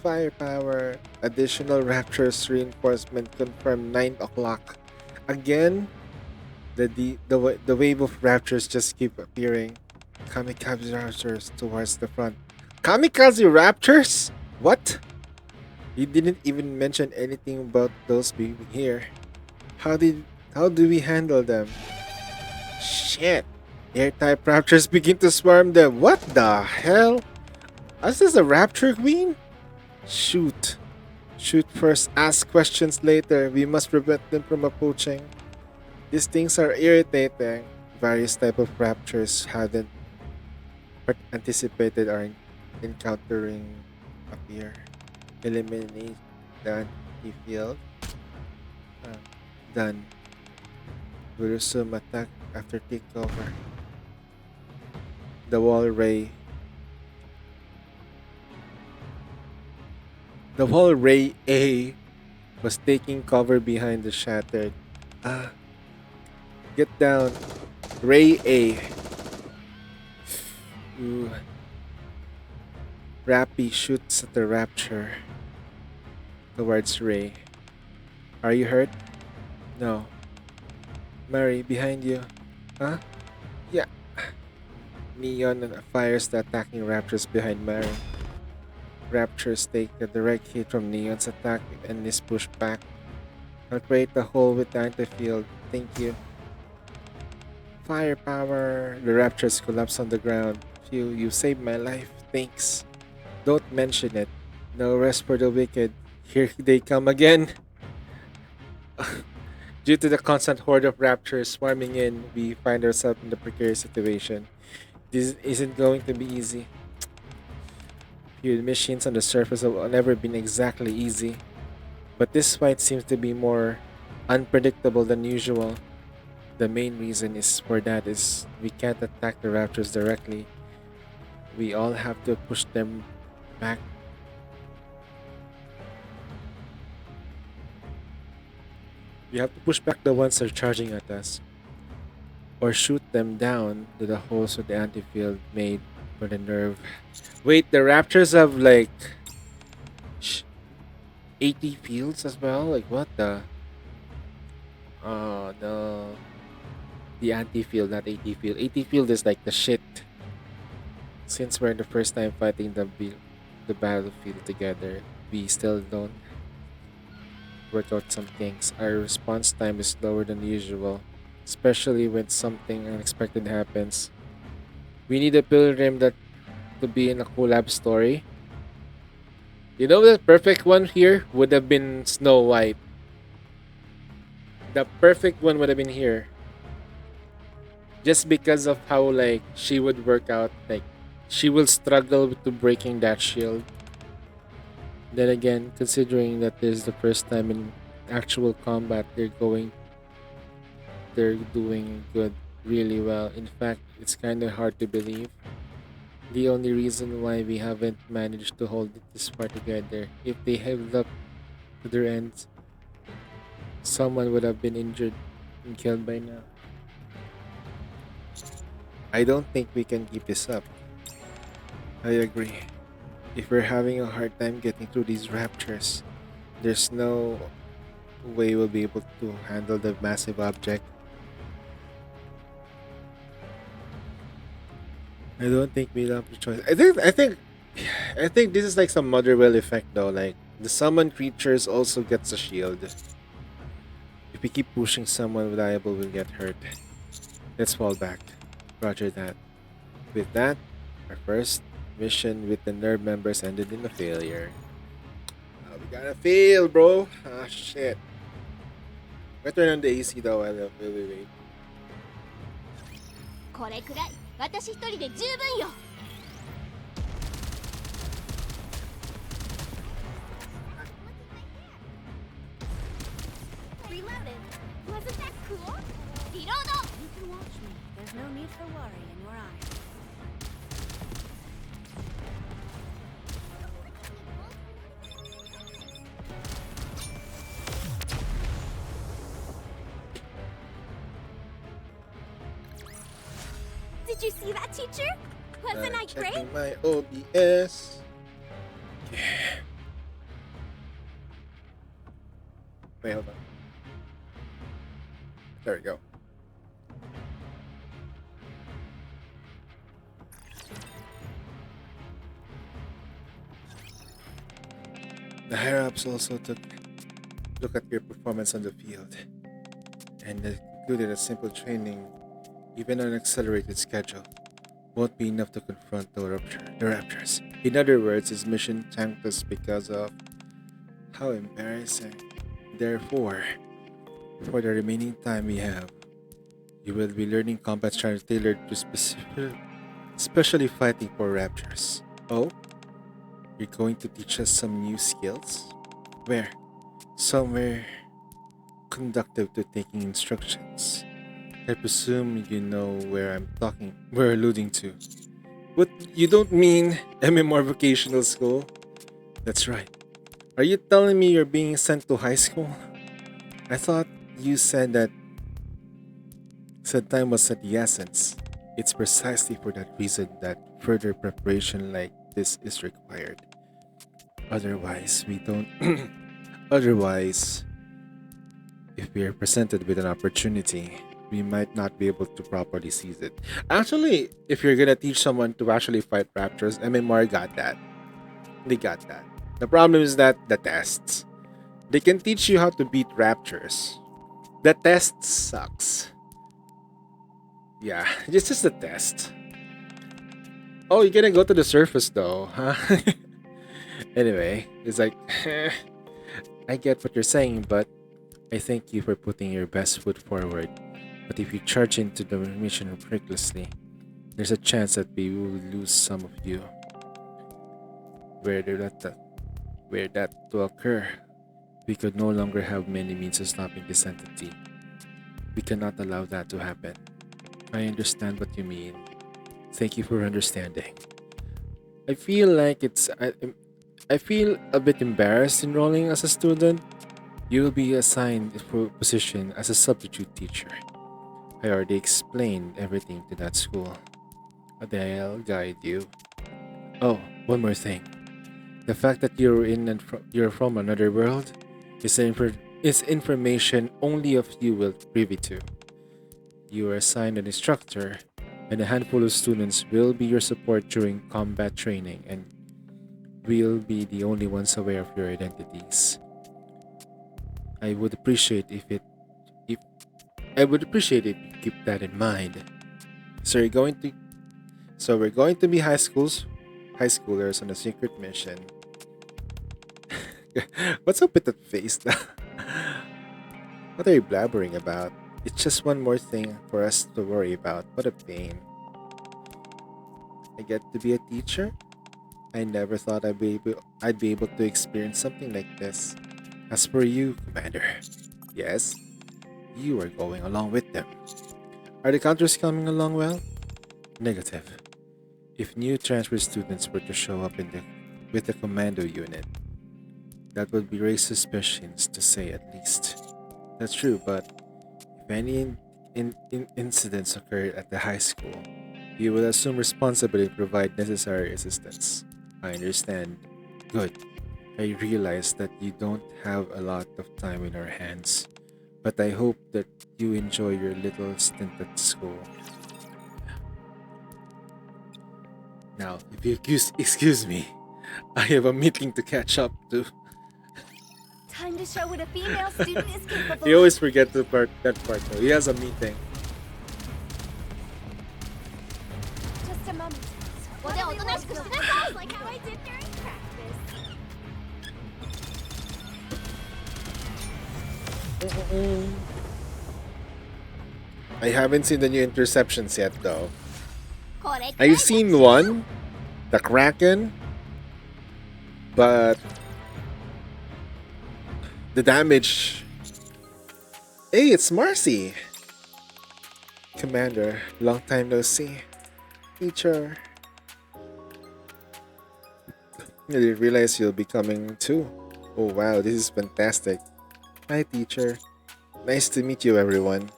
Firepower. Additional raptors reinforcement confirmed 9 o'clock. Again, the wave of raptors just keep appearing. Kamikaze raptors towards the front. Kamikaze raptors? What? You didn't even mention anything about those being here. How do we handle them? Shit. Air-type raptors begin to swarm them. What the hell? Is this a raptor queen? Shoot. Shoot first, ask questions later. We must prevent them from approaching. These things are irritating. Various type of raptors hadn't anticipated our encountering appear. Eliminate the anti-field. Done. We resume attack after takeover. The wall ray A was taking cover behind the shattered. Get down. Ray A. Ooh. Rappy shoots at the rapture towards Ray. Are you hurt? No. Mary, behind you. Huh? Yeah. Neon fires the attacking raptors behind Mary. Raptors take a direct hit from Neon's attack and is pushed back. I'll create a hole with the anti-field. Thank you. Firepower. The raptors collapse on the ground. Phew, you saved my life. Thanks. Don't mention it. No rest for the wicked. Here they come again. Due to the constant horde of raptors swarming in, we find ourselves in a precarious situation. This isn't going to be easy. Few missions on the surface have never been exactly easy, but this fight seems to be more unpredictable than usual. The main reason for that is we can't attack the raptors directly. We all have to push them back. We have to push back the ones that are charging at us, or shoot them down to the holes with the anti-field made for the nerve. Wait, the raptors have like 80 fields as well? Like what the? Oh no. The anti-field, not 80 field. 80 field is like the shit. Since we're the first time fighting the battlefield together, we still don't work out some things. Our response time is lower than usual, especially when something unexpected happens. We need a pilgrim to be in a collab story. You know, the perfect one here would have been Snow White. The perfect one would have been here. Just because of how like she would work out, like she will struggle to breaking that shield. Then again, considering that this is the first time in actual combat, they're doing good, really well. In fact, it's kind of hard to believe. The only reason why we haven't managed to hold it this far together, if they held up to their ends, someone would have been injured and killed by now. I don't think we can keep this up. I agree. If we're having a hard time getting through these raptors, there's no way we'll be able to handle the massive object. I don't think we'll have the choice. I think this is like some Motherwell effect though. Like the summoned creatures also gets a shield. If we keep pushing, someone reliable will get hurt. Let's fall back. Roger that. With that, our first mission with the nerve members ended in a failure. We gotta fail, bro. Ah, shit. I turn on the AC though. Wait. これくらい私一人で十分よ。Reloaded. Wasn't that cool? Reload. You can watch me. There's no need for worry in your eyes. Did you see that, teacher? Wasn't I great? Checking my OBS. Yeah. Wait, hold on. There we go. The higher-ups also took a look at your performance on the field, and they concluded a simple training, even on an accelerated schedule, won't be enough to confront the Raptors. In other words, his mission tanked us because of how embarrassing. Therefore, for the remaining time we have, you will be learning combat strategy tailored to especially fighting for Raptors. Oh? You're going to teach us some new skills? Where? Somewhere conductive to taking instructions. I presume you know where we're alluding to. What, you don't mean MMR vocational school? That's right. Are you telling me you're being sent to high school? I thought you said time was of the essence. It's precisely for that reason that further preparation like this is required. Otherwise, if we are presented with an opportunity, we might not be able to properly seize it. Actually, if you're gonna teach someone to actually fight raptors, MMR got that. They got that. The problem is that the tests. They can teach you how to beat raptors. The test sucks. Yeah, it's just a test. Oh, you're gonna go to the surface though, huh? Anyway, it's like, I get what you're saying, but I thank you for putting your best foot forward. But if you charge into the mission recklessly, there's a chance that we will lose some of you. Where that to occur, we could no longer have many means of stopping this entity. We cannot allow that to happen. I understand what you mean. Thank you for understanding. I feel like I feel a bit embarrassed enrolling as a student. You will be assigned for a position as a substitute teacher. I already explained everything to that school. I'll guide you. Oh, one more thing. The fact that you're from another world is information only of you will privy to. You are assigned an instructor, and a handful of students will be your support during combat training, and we'll be the only ones aware of your identities. I would appreciate if you keep that in mind. So we're going to be high schoolers on a secret mission. What's up with that face? What are you blabbering about? It's just one more thing for us to worry about. What a pain. I get to be a teacher? I never thought I'd be able to experience something like this. As for you, Commander, yes, you are going along with them. Are the counters coming along well? Negative. If new transfer students were to show up with the commando unit, that would be raise suspicions, to say at least. That's true, but if any incidents occurred at the high school, you will assume responsibility to provide necessary assistance. I understand. Good. I realize that you don't have a lot of time in our hands, but I hope that you enjoy your little stint at school. Now, if you excuse me, I have a meeting to catch up to. Time to show what a female student is capable You always forget that part though. He has a meeting. Just a moment. Well, they'll like how I did during practice. I haven't seen the new interceptions yet, though. これくらい I've seen one, the Kraken, but the damage. Hey, it's Marcy! Commander, long time no see. Teacher. I didn't realize you'll be coming too. Oh wow, this is fantastic. Hi, teacher. Nice to meet you, everyone.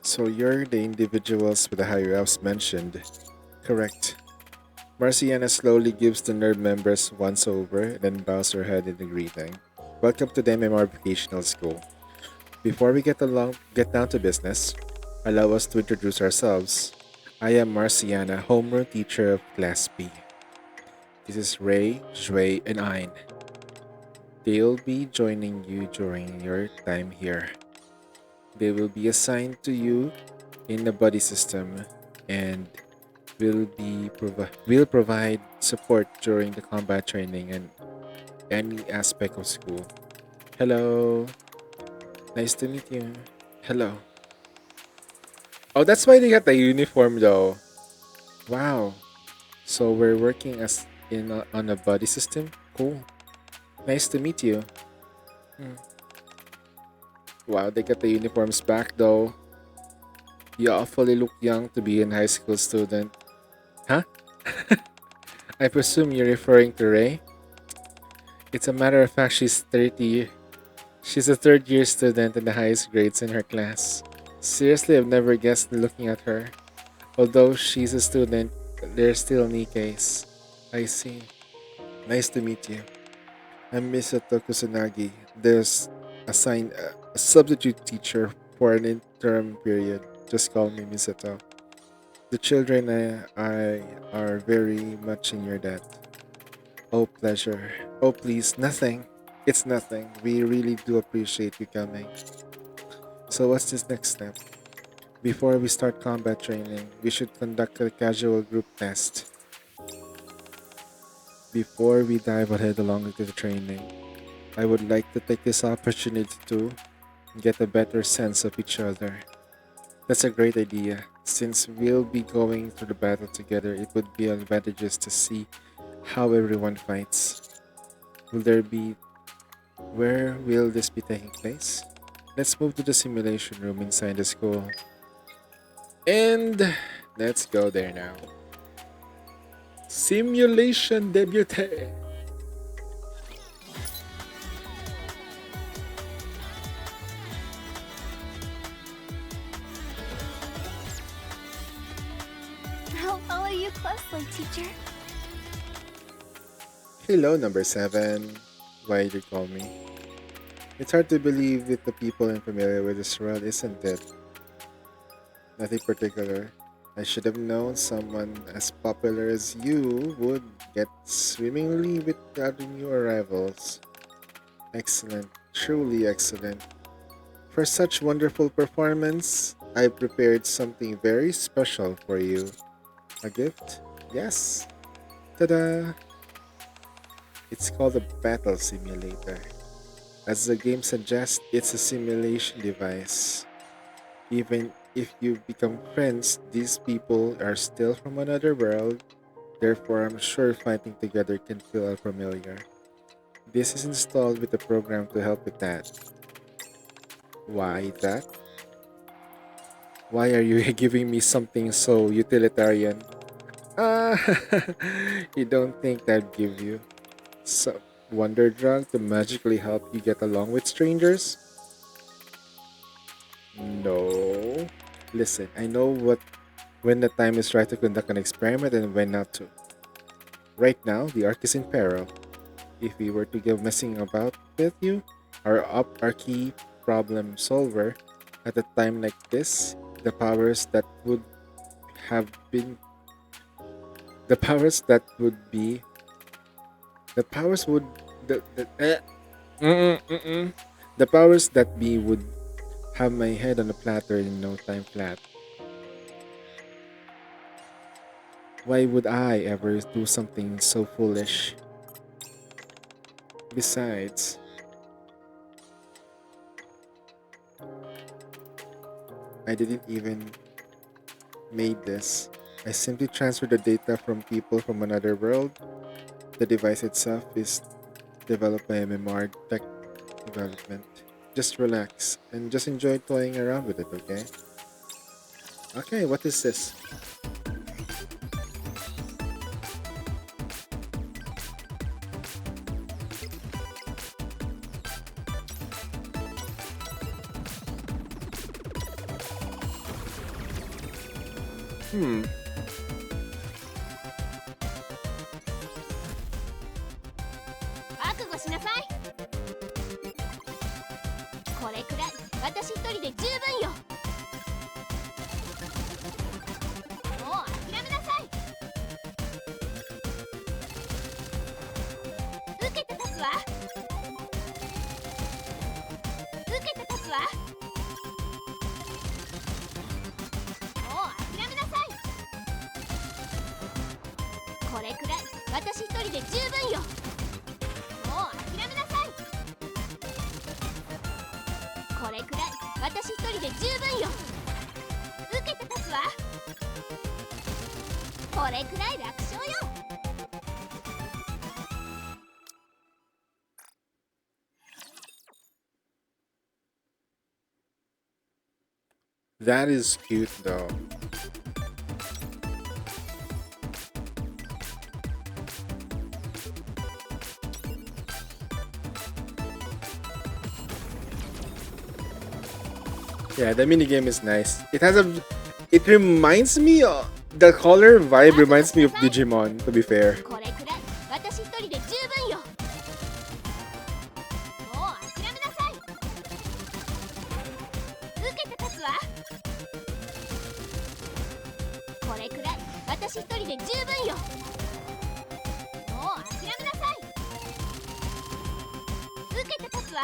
So you're the individuals with the higher ups mentioned. Correct. Marciana slowly gives the nerd members once over, then bows her head in the greeting. Welcome to the MMR Vocational School. Before we get down to business, allow us to introduce ourselves. I am Marciana, homeroom teacher of Class B. This is Ray, Jue, and Ein. They'll be joining you during your time here. They will be assigned to you in the buddy system and will provide support during the combat training and any aspect of school. Hello. Nice to meet you. Hello. Oh, that's why they got the uniform though. Wow. So we're working as on a buddy system? Cool. Nice to meet you. Hmm. Wow, they got the uniforms back though. You awfully look young to be a high school student. Huh? I presume you're referring to Ray? It's a matter of fact she's 30. She's a third year student in the highest grades in her class. Seriously, I've never guessed looking at her. Although she's a student, they're still Nikke's. I see. Nice to meet you. I'm Misato Kusanagi. There's a substitute teacher for an interim period. Just call me Misato. The children I are very much in your debt. Oh, pleasure. Oh, please, nothing. It's nothing. We really do appreciate you coming. So what's this next step? Before we start combat training, we should conduct a casual group test. Before we dive ahead along into the training, I would like to take this opportunity to get a better sense of each other. That's a great idea. Since we'll be going through the battle together, it would be advantageous to see how everyone fights. Where will this be taking place? Let's move to the simulation room inside the school. And let's go there now. Simulation debute. I'll follow you closely, teacher. Hello, number 7. Why did you call me? It's hard to believe with the people unfamiliar with this world, isn't it? Nothing particular. I should have known someone as popular as you would get swimmingly with the other new arrivals. Excellent, truly excellent. For such wonderful performance, I prepared something very special for you. A gift? Yes. Ta-da! It's called a battle simulator. As the game suggests, it's a simulation device. Even if you become friends, these people are still from another world. Therefore, I'm sure fighting together can feel unfamiliar. This is installed with a program to help with that. Why that? Why are you giving me something so utilitarian? Ah, you don't think that'd give you some wonder drug to magically help you get along with strangers? No. Listen, I know when the time is right to conduct an experiment and when not to. Right now, the Ark is in peril. If we were to go messing about with you, our key problem solver, at a time like this, the powers that would have been the powers that would be the powers would the powers that be would have my head on a platter in no time flat. Why would I ever do something so foolish? Besides, I didn't even made this. I simply transferred the data from people from another world. The device itself is developed by a Memard Tech Development. Just relax and just enjoy toying around with it, okay? Okay, what is this? Hmm. 覚悟しなさい。これくらい私一人で十分よ。もう諦めなさい。受けて立つわ。受けて立つわ。もう諦めなさい。これくらい私一人で十分よ。もう諦めなさい。これくらい私一人で十分よ。受けて立つわ。これくらい楽勝よ。That is cute though. Yeah, the minigame is nice. It reminds me of, the color vibe reminds me of Digimon, to be fair. これくらい私一人で十分よ。もう諦めなさい。受けて立つわ。これくらい私一人で十分よ。もう諦めなさい。受けて立つわ。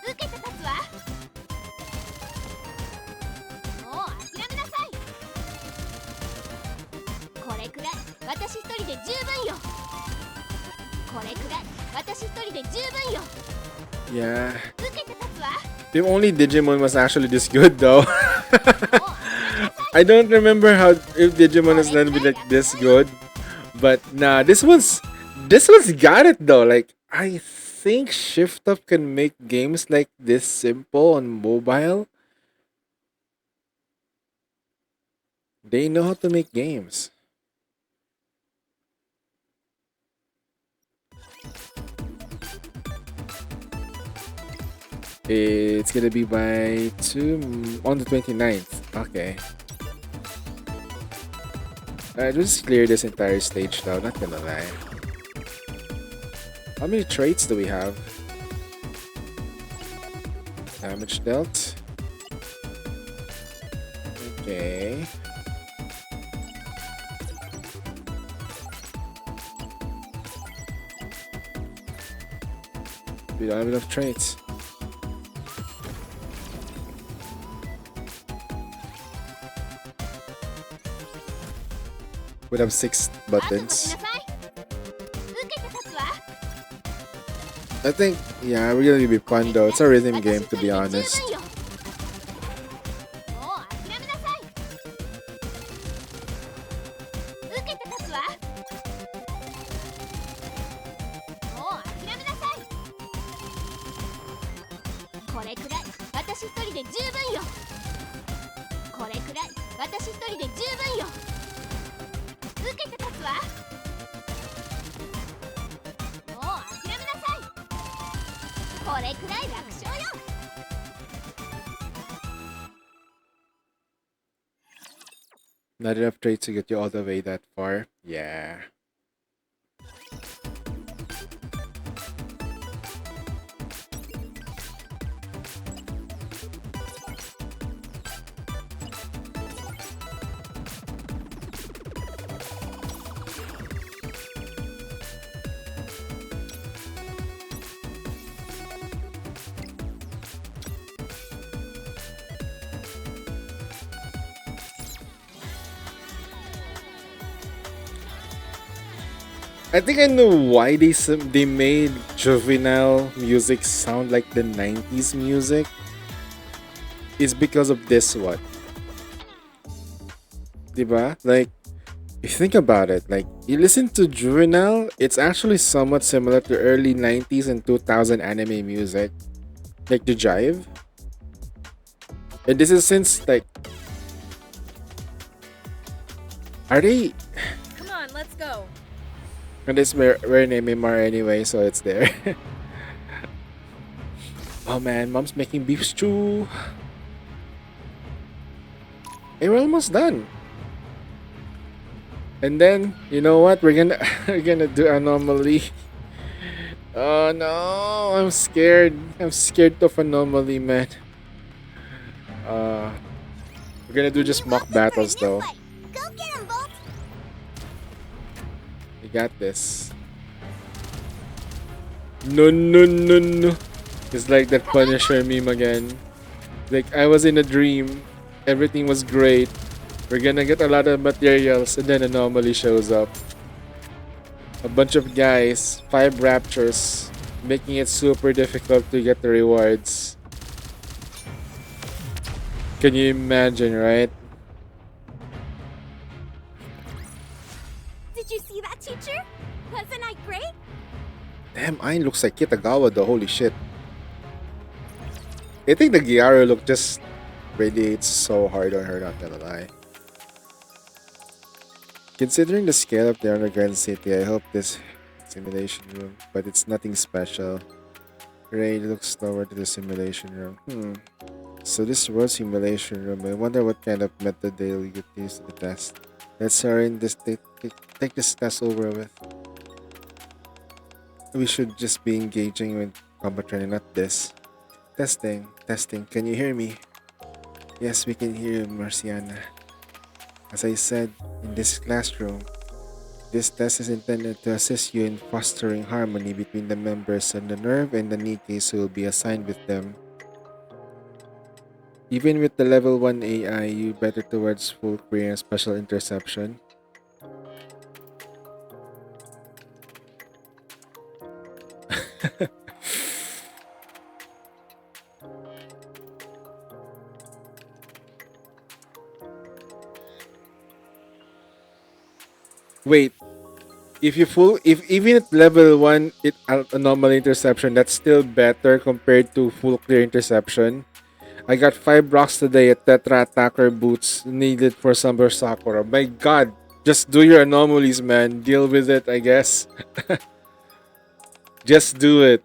受けて立つわ。もう諦めなさい。これくらい私一人で十分よ。これくらい私一人で十分よ。 Yeah. 受けて立つわ。 If only Digimon was actually this good though. もう諦めなさい。 I don't remember how if Digimon is gonna be like this good. But nah, this one's got it though. Like I think Shift Up can make games like this simple on mobile. They know how to make games. It's gonna be by on the 29th. Okay. Alright, we'll just clear this entire stage though, not gonna lie. How many traits do we have? Damage dealt. Okay. We don't have enough traits. We have 6 buttons. 覚悟しなさい。受けて立つわ。 I think, yeah, we're gonna be fun though. It's a rhythm game, to be honest. もう諦めなさい。受けて立つわ。もう諦めなさい。これくらい私一人で十分よ。これくらい私一人で十分よ。受けて立つわ。もう諦めなさい。これくらい楽勝よ。 Not enough traits to get you all the way that far. Yeah. I think I know why they made juvenile music sound like the 90s music. is because of this one. Diba? Like, if you think about it, like, you listen to Juvenile, it's actually somewhat similar to early 90s and 2000 anime music. Like the jive. And this is since, like, are they... Come on, let's go. And it's we're in MMR anyway, so it's there. Oh man, mom's making beef stew. Hey, we're almost done. And then, you know what? We're gonna do anomaly. Oh no, I'm scared. I'm scared of anomaly, man. We're gonna do just mock battles though. Go get him, Bolt. We got this. No, no, no, no. It's like that Punisher meme again. Like, I was in a dream. Everything was great. We're gonna get a lot of materials, and then anomaly shows up. A bunch of guys, 5 raptures, making it super difficult to get the rewards. Can you imagine, right? Did you see that, teacher? Wasn't I great? Damn, Ain looks like Kitagawa though, holy shit. I think the Gyaru look just radiates so hard on her, not gonna lie. Considering the scale of the underground city, I hope this simulation room, but it's nothing special. Ray looks forward to the simulation room. So this was simulation room. I wonder what kind of method they'll use to the test. Let's hurry and just take this test over with. We should just be engaging with combat training, not this. Testing. Can you hear me? Yes, we can hear you, Marciana. As I said, in this classroom, this test is intended to assist you in fostering harmony between the members of the Nerve and the Nikkes who will be assigned with them. Even with the level 1 AI, you better towards full clear and special interception. Wait, if even at level 1 it anomaly interception, that's still better compared to full clear interception. I got 5 rocks today at Tetra Attacker boots needed for Summer Sakura. My god, just do your anomalies, man. Deal with it, I guess. Just do it.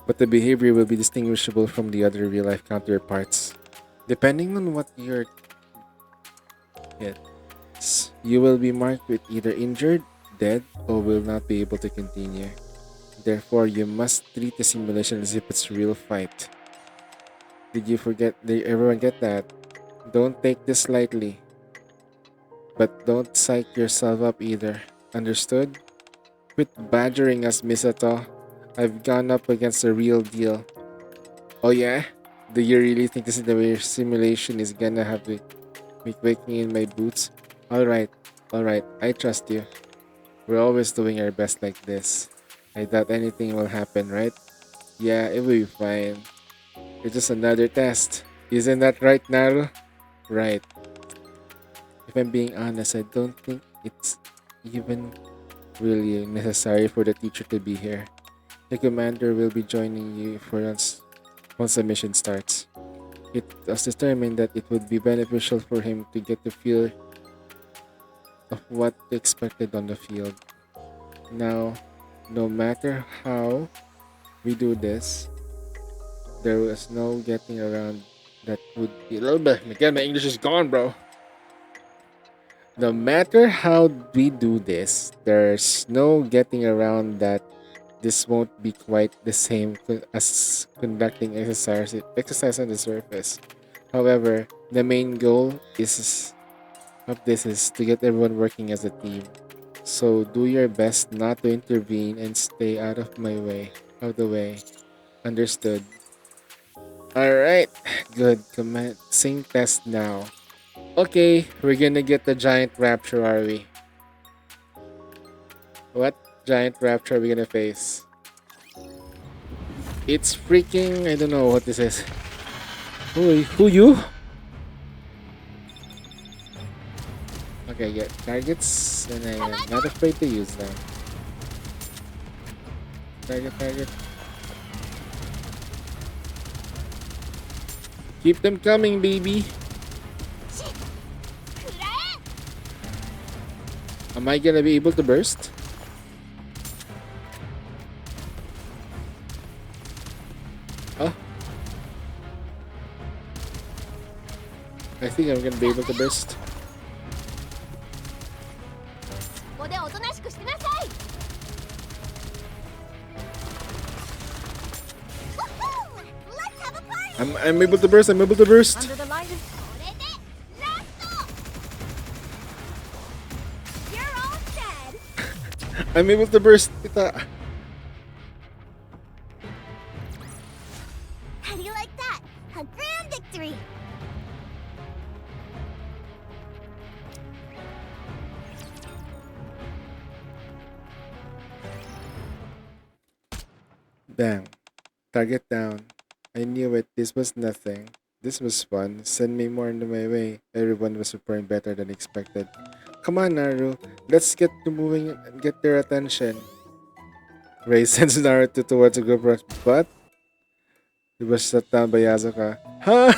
But the behavior will be distinguishable from the other real-life counterparts. Depending on what you're hit, you will be marked with either injured, dead, or will not be able to continue. Therefore, you must treat the simulation as if it's a real fight. Did everyone get that? Don't take this lightly. But don't psych yourself up either. Understood? Quit badgering us, Misato. I've gone up against the real deal. Oh yeah? Do you really think this is the way your simulation is gonna have me waking in my boots? Alright, I trust you. We're always doing our best like this. I doubt anything will happen, right? Yeah, it will be fine. It's just another test. Isn't that right, Naru? Right. If I'm being honest, I don't think it's even really necessary for the teacher to be here. The commander will be joining you once the mission starts. It was determined that it would be beneficial for him to get the feel of what expected on the field. Now, no matter how we do this, there was no getting around that would be a little bit. Again, my English is gone, bro. No matter how we do this, there's no getting around that this won't be quite the same as conducting exercise on the surface. However, the main goal of this is to get everyone working as a team. So do your best not to intervene and stay out of the way. Understood? Alright, good. Commencing test now. Okay, we're gonna get the giant rapture, are we? What giant rapture are we gonna face? It's freaking... I don't know what this is. Who you? Okay, get targets, and I am not afraid to use them. Target. Keep them coming, baby. Am I gonna be able to burst? Oh. I think I'm gonna be able to burst. ここでおとなしくしてなさい。Let's have a party. I'm able to burst. I'm able to burst. Under the light. これでラスト。You're all dead. I'm able to burst. Ita. How do you like that? A grand victory. Bang. Target down. I knew it. This was nothing. This was fun. Send me more into my way. Everyone was performing better than expected. Come on, Naru. Let's get to moving and get their attention. Ray sends Naruto towards a group rush, but it was shut down by Yasuka. Huh?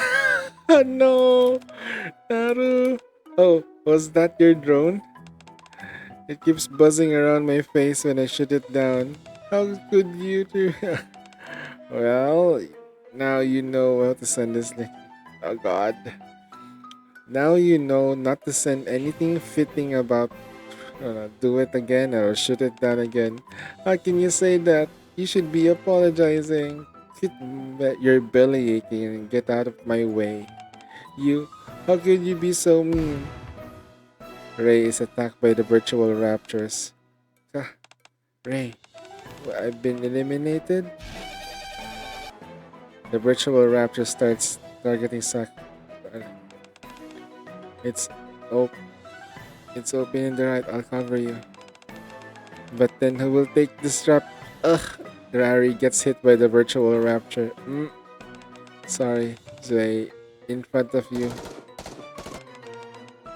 No! Naru! Oh, was that your drone? It keeps buzzing around my face when I shut it down. How could you do? Well, now you know how to send this link. Oh god. Now you know not to send anything fitting about do it again or shoot it down again. How can you say that? You should be apologizing. Quit your belly aching and get out of my way. How could you be so mean? Ray is attacked by the virtual raptors. Ray, I've been eliminated? The virtual raptor starts targeting It's open in the right, I'll cover you. But then who will take this trap? Ugh! Rari gets hit by the virtual raptor. Sorry, Zway. In front of you.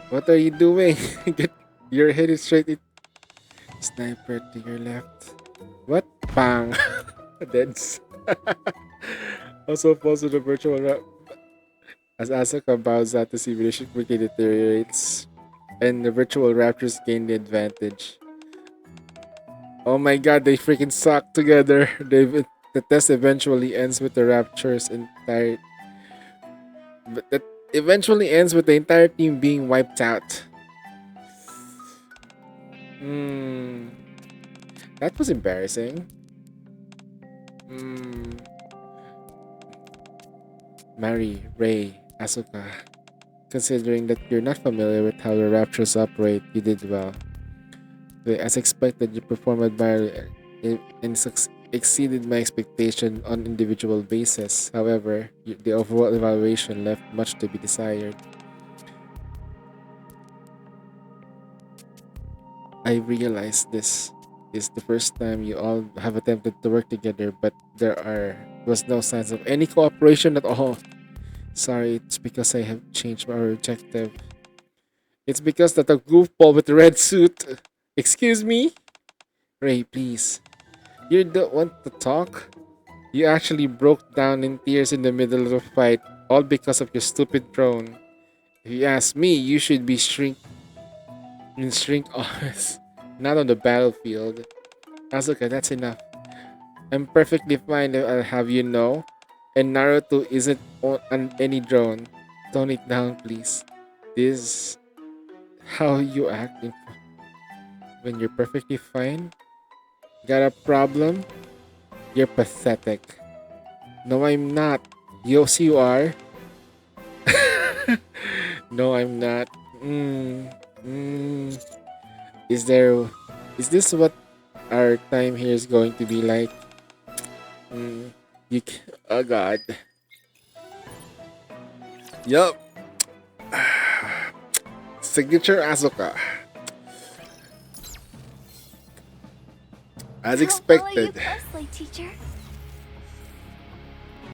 What are you doing? You're headed straight in. Sniper to your left. What? Bang! Deads. Also falls to the virtual rap. As Asuka bows out, the simulation quickly deteriorates, and the virtual raptors gain the advantage. Oh my god, they freaking suck together. The test eventually ends with the raptors entire. But that eventually ends with the entire team being wiped out. That was embarrassing. Mari, Ray, Asuka. Considering that you're not familiar with how the raptors operate, you did well. As expected, you performed admirably and exceeded my expectation on individual basis. However, the overall evaluation left much to be desired. I realize this is the first time you all have attempted to work together, but there was no signs of any cooperation at all. Sorry, it's because I have changed our objective. It's because that a goofball with the red suit. Excuse me? Ray, please. You don't want to talk? You actually broke down in tears in the middle of the fight, all because of your stupid drone. If you ask me, you should be shrink office, not on the battlefield. Asuka, that's enough. I'm perfectly fine if I'll have you know. And Naruto isn't on any drone. Tone it down, please. This is how you act when you're perfectly fine. Got a problem? You're pathetic. No, I'm not. Yes, you are. No, I'm not. Is this what our time here is going to be like? Oh god. Yup. Signature Asuka. As I'll follow you expected. closely, teacher.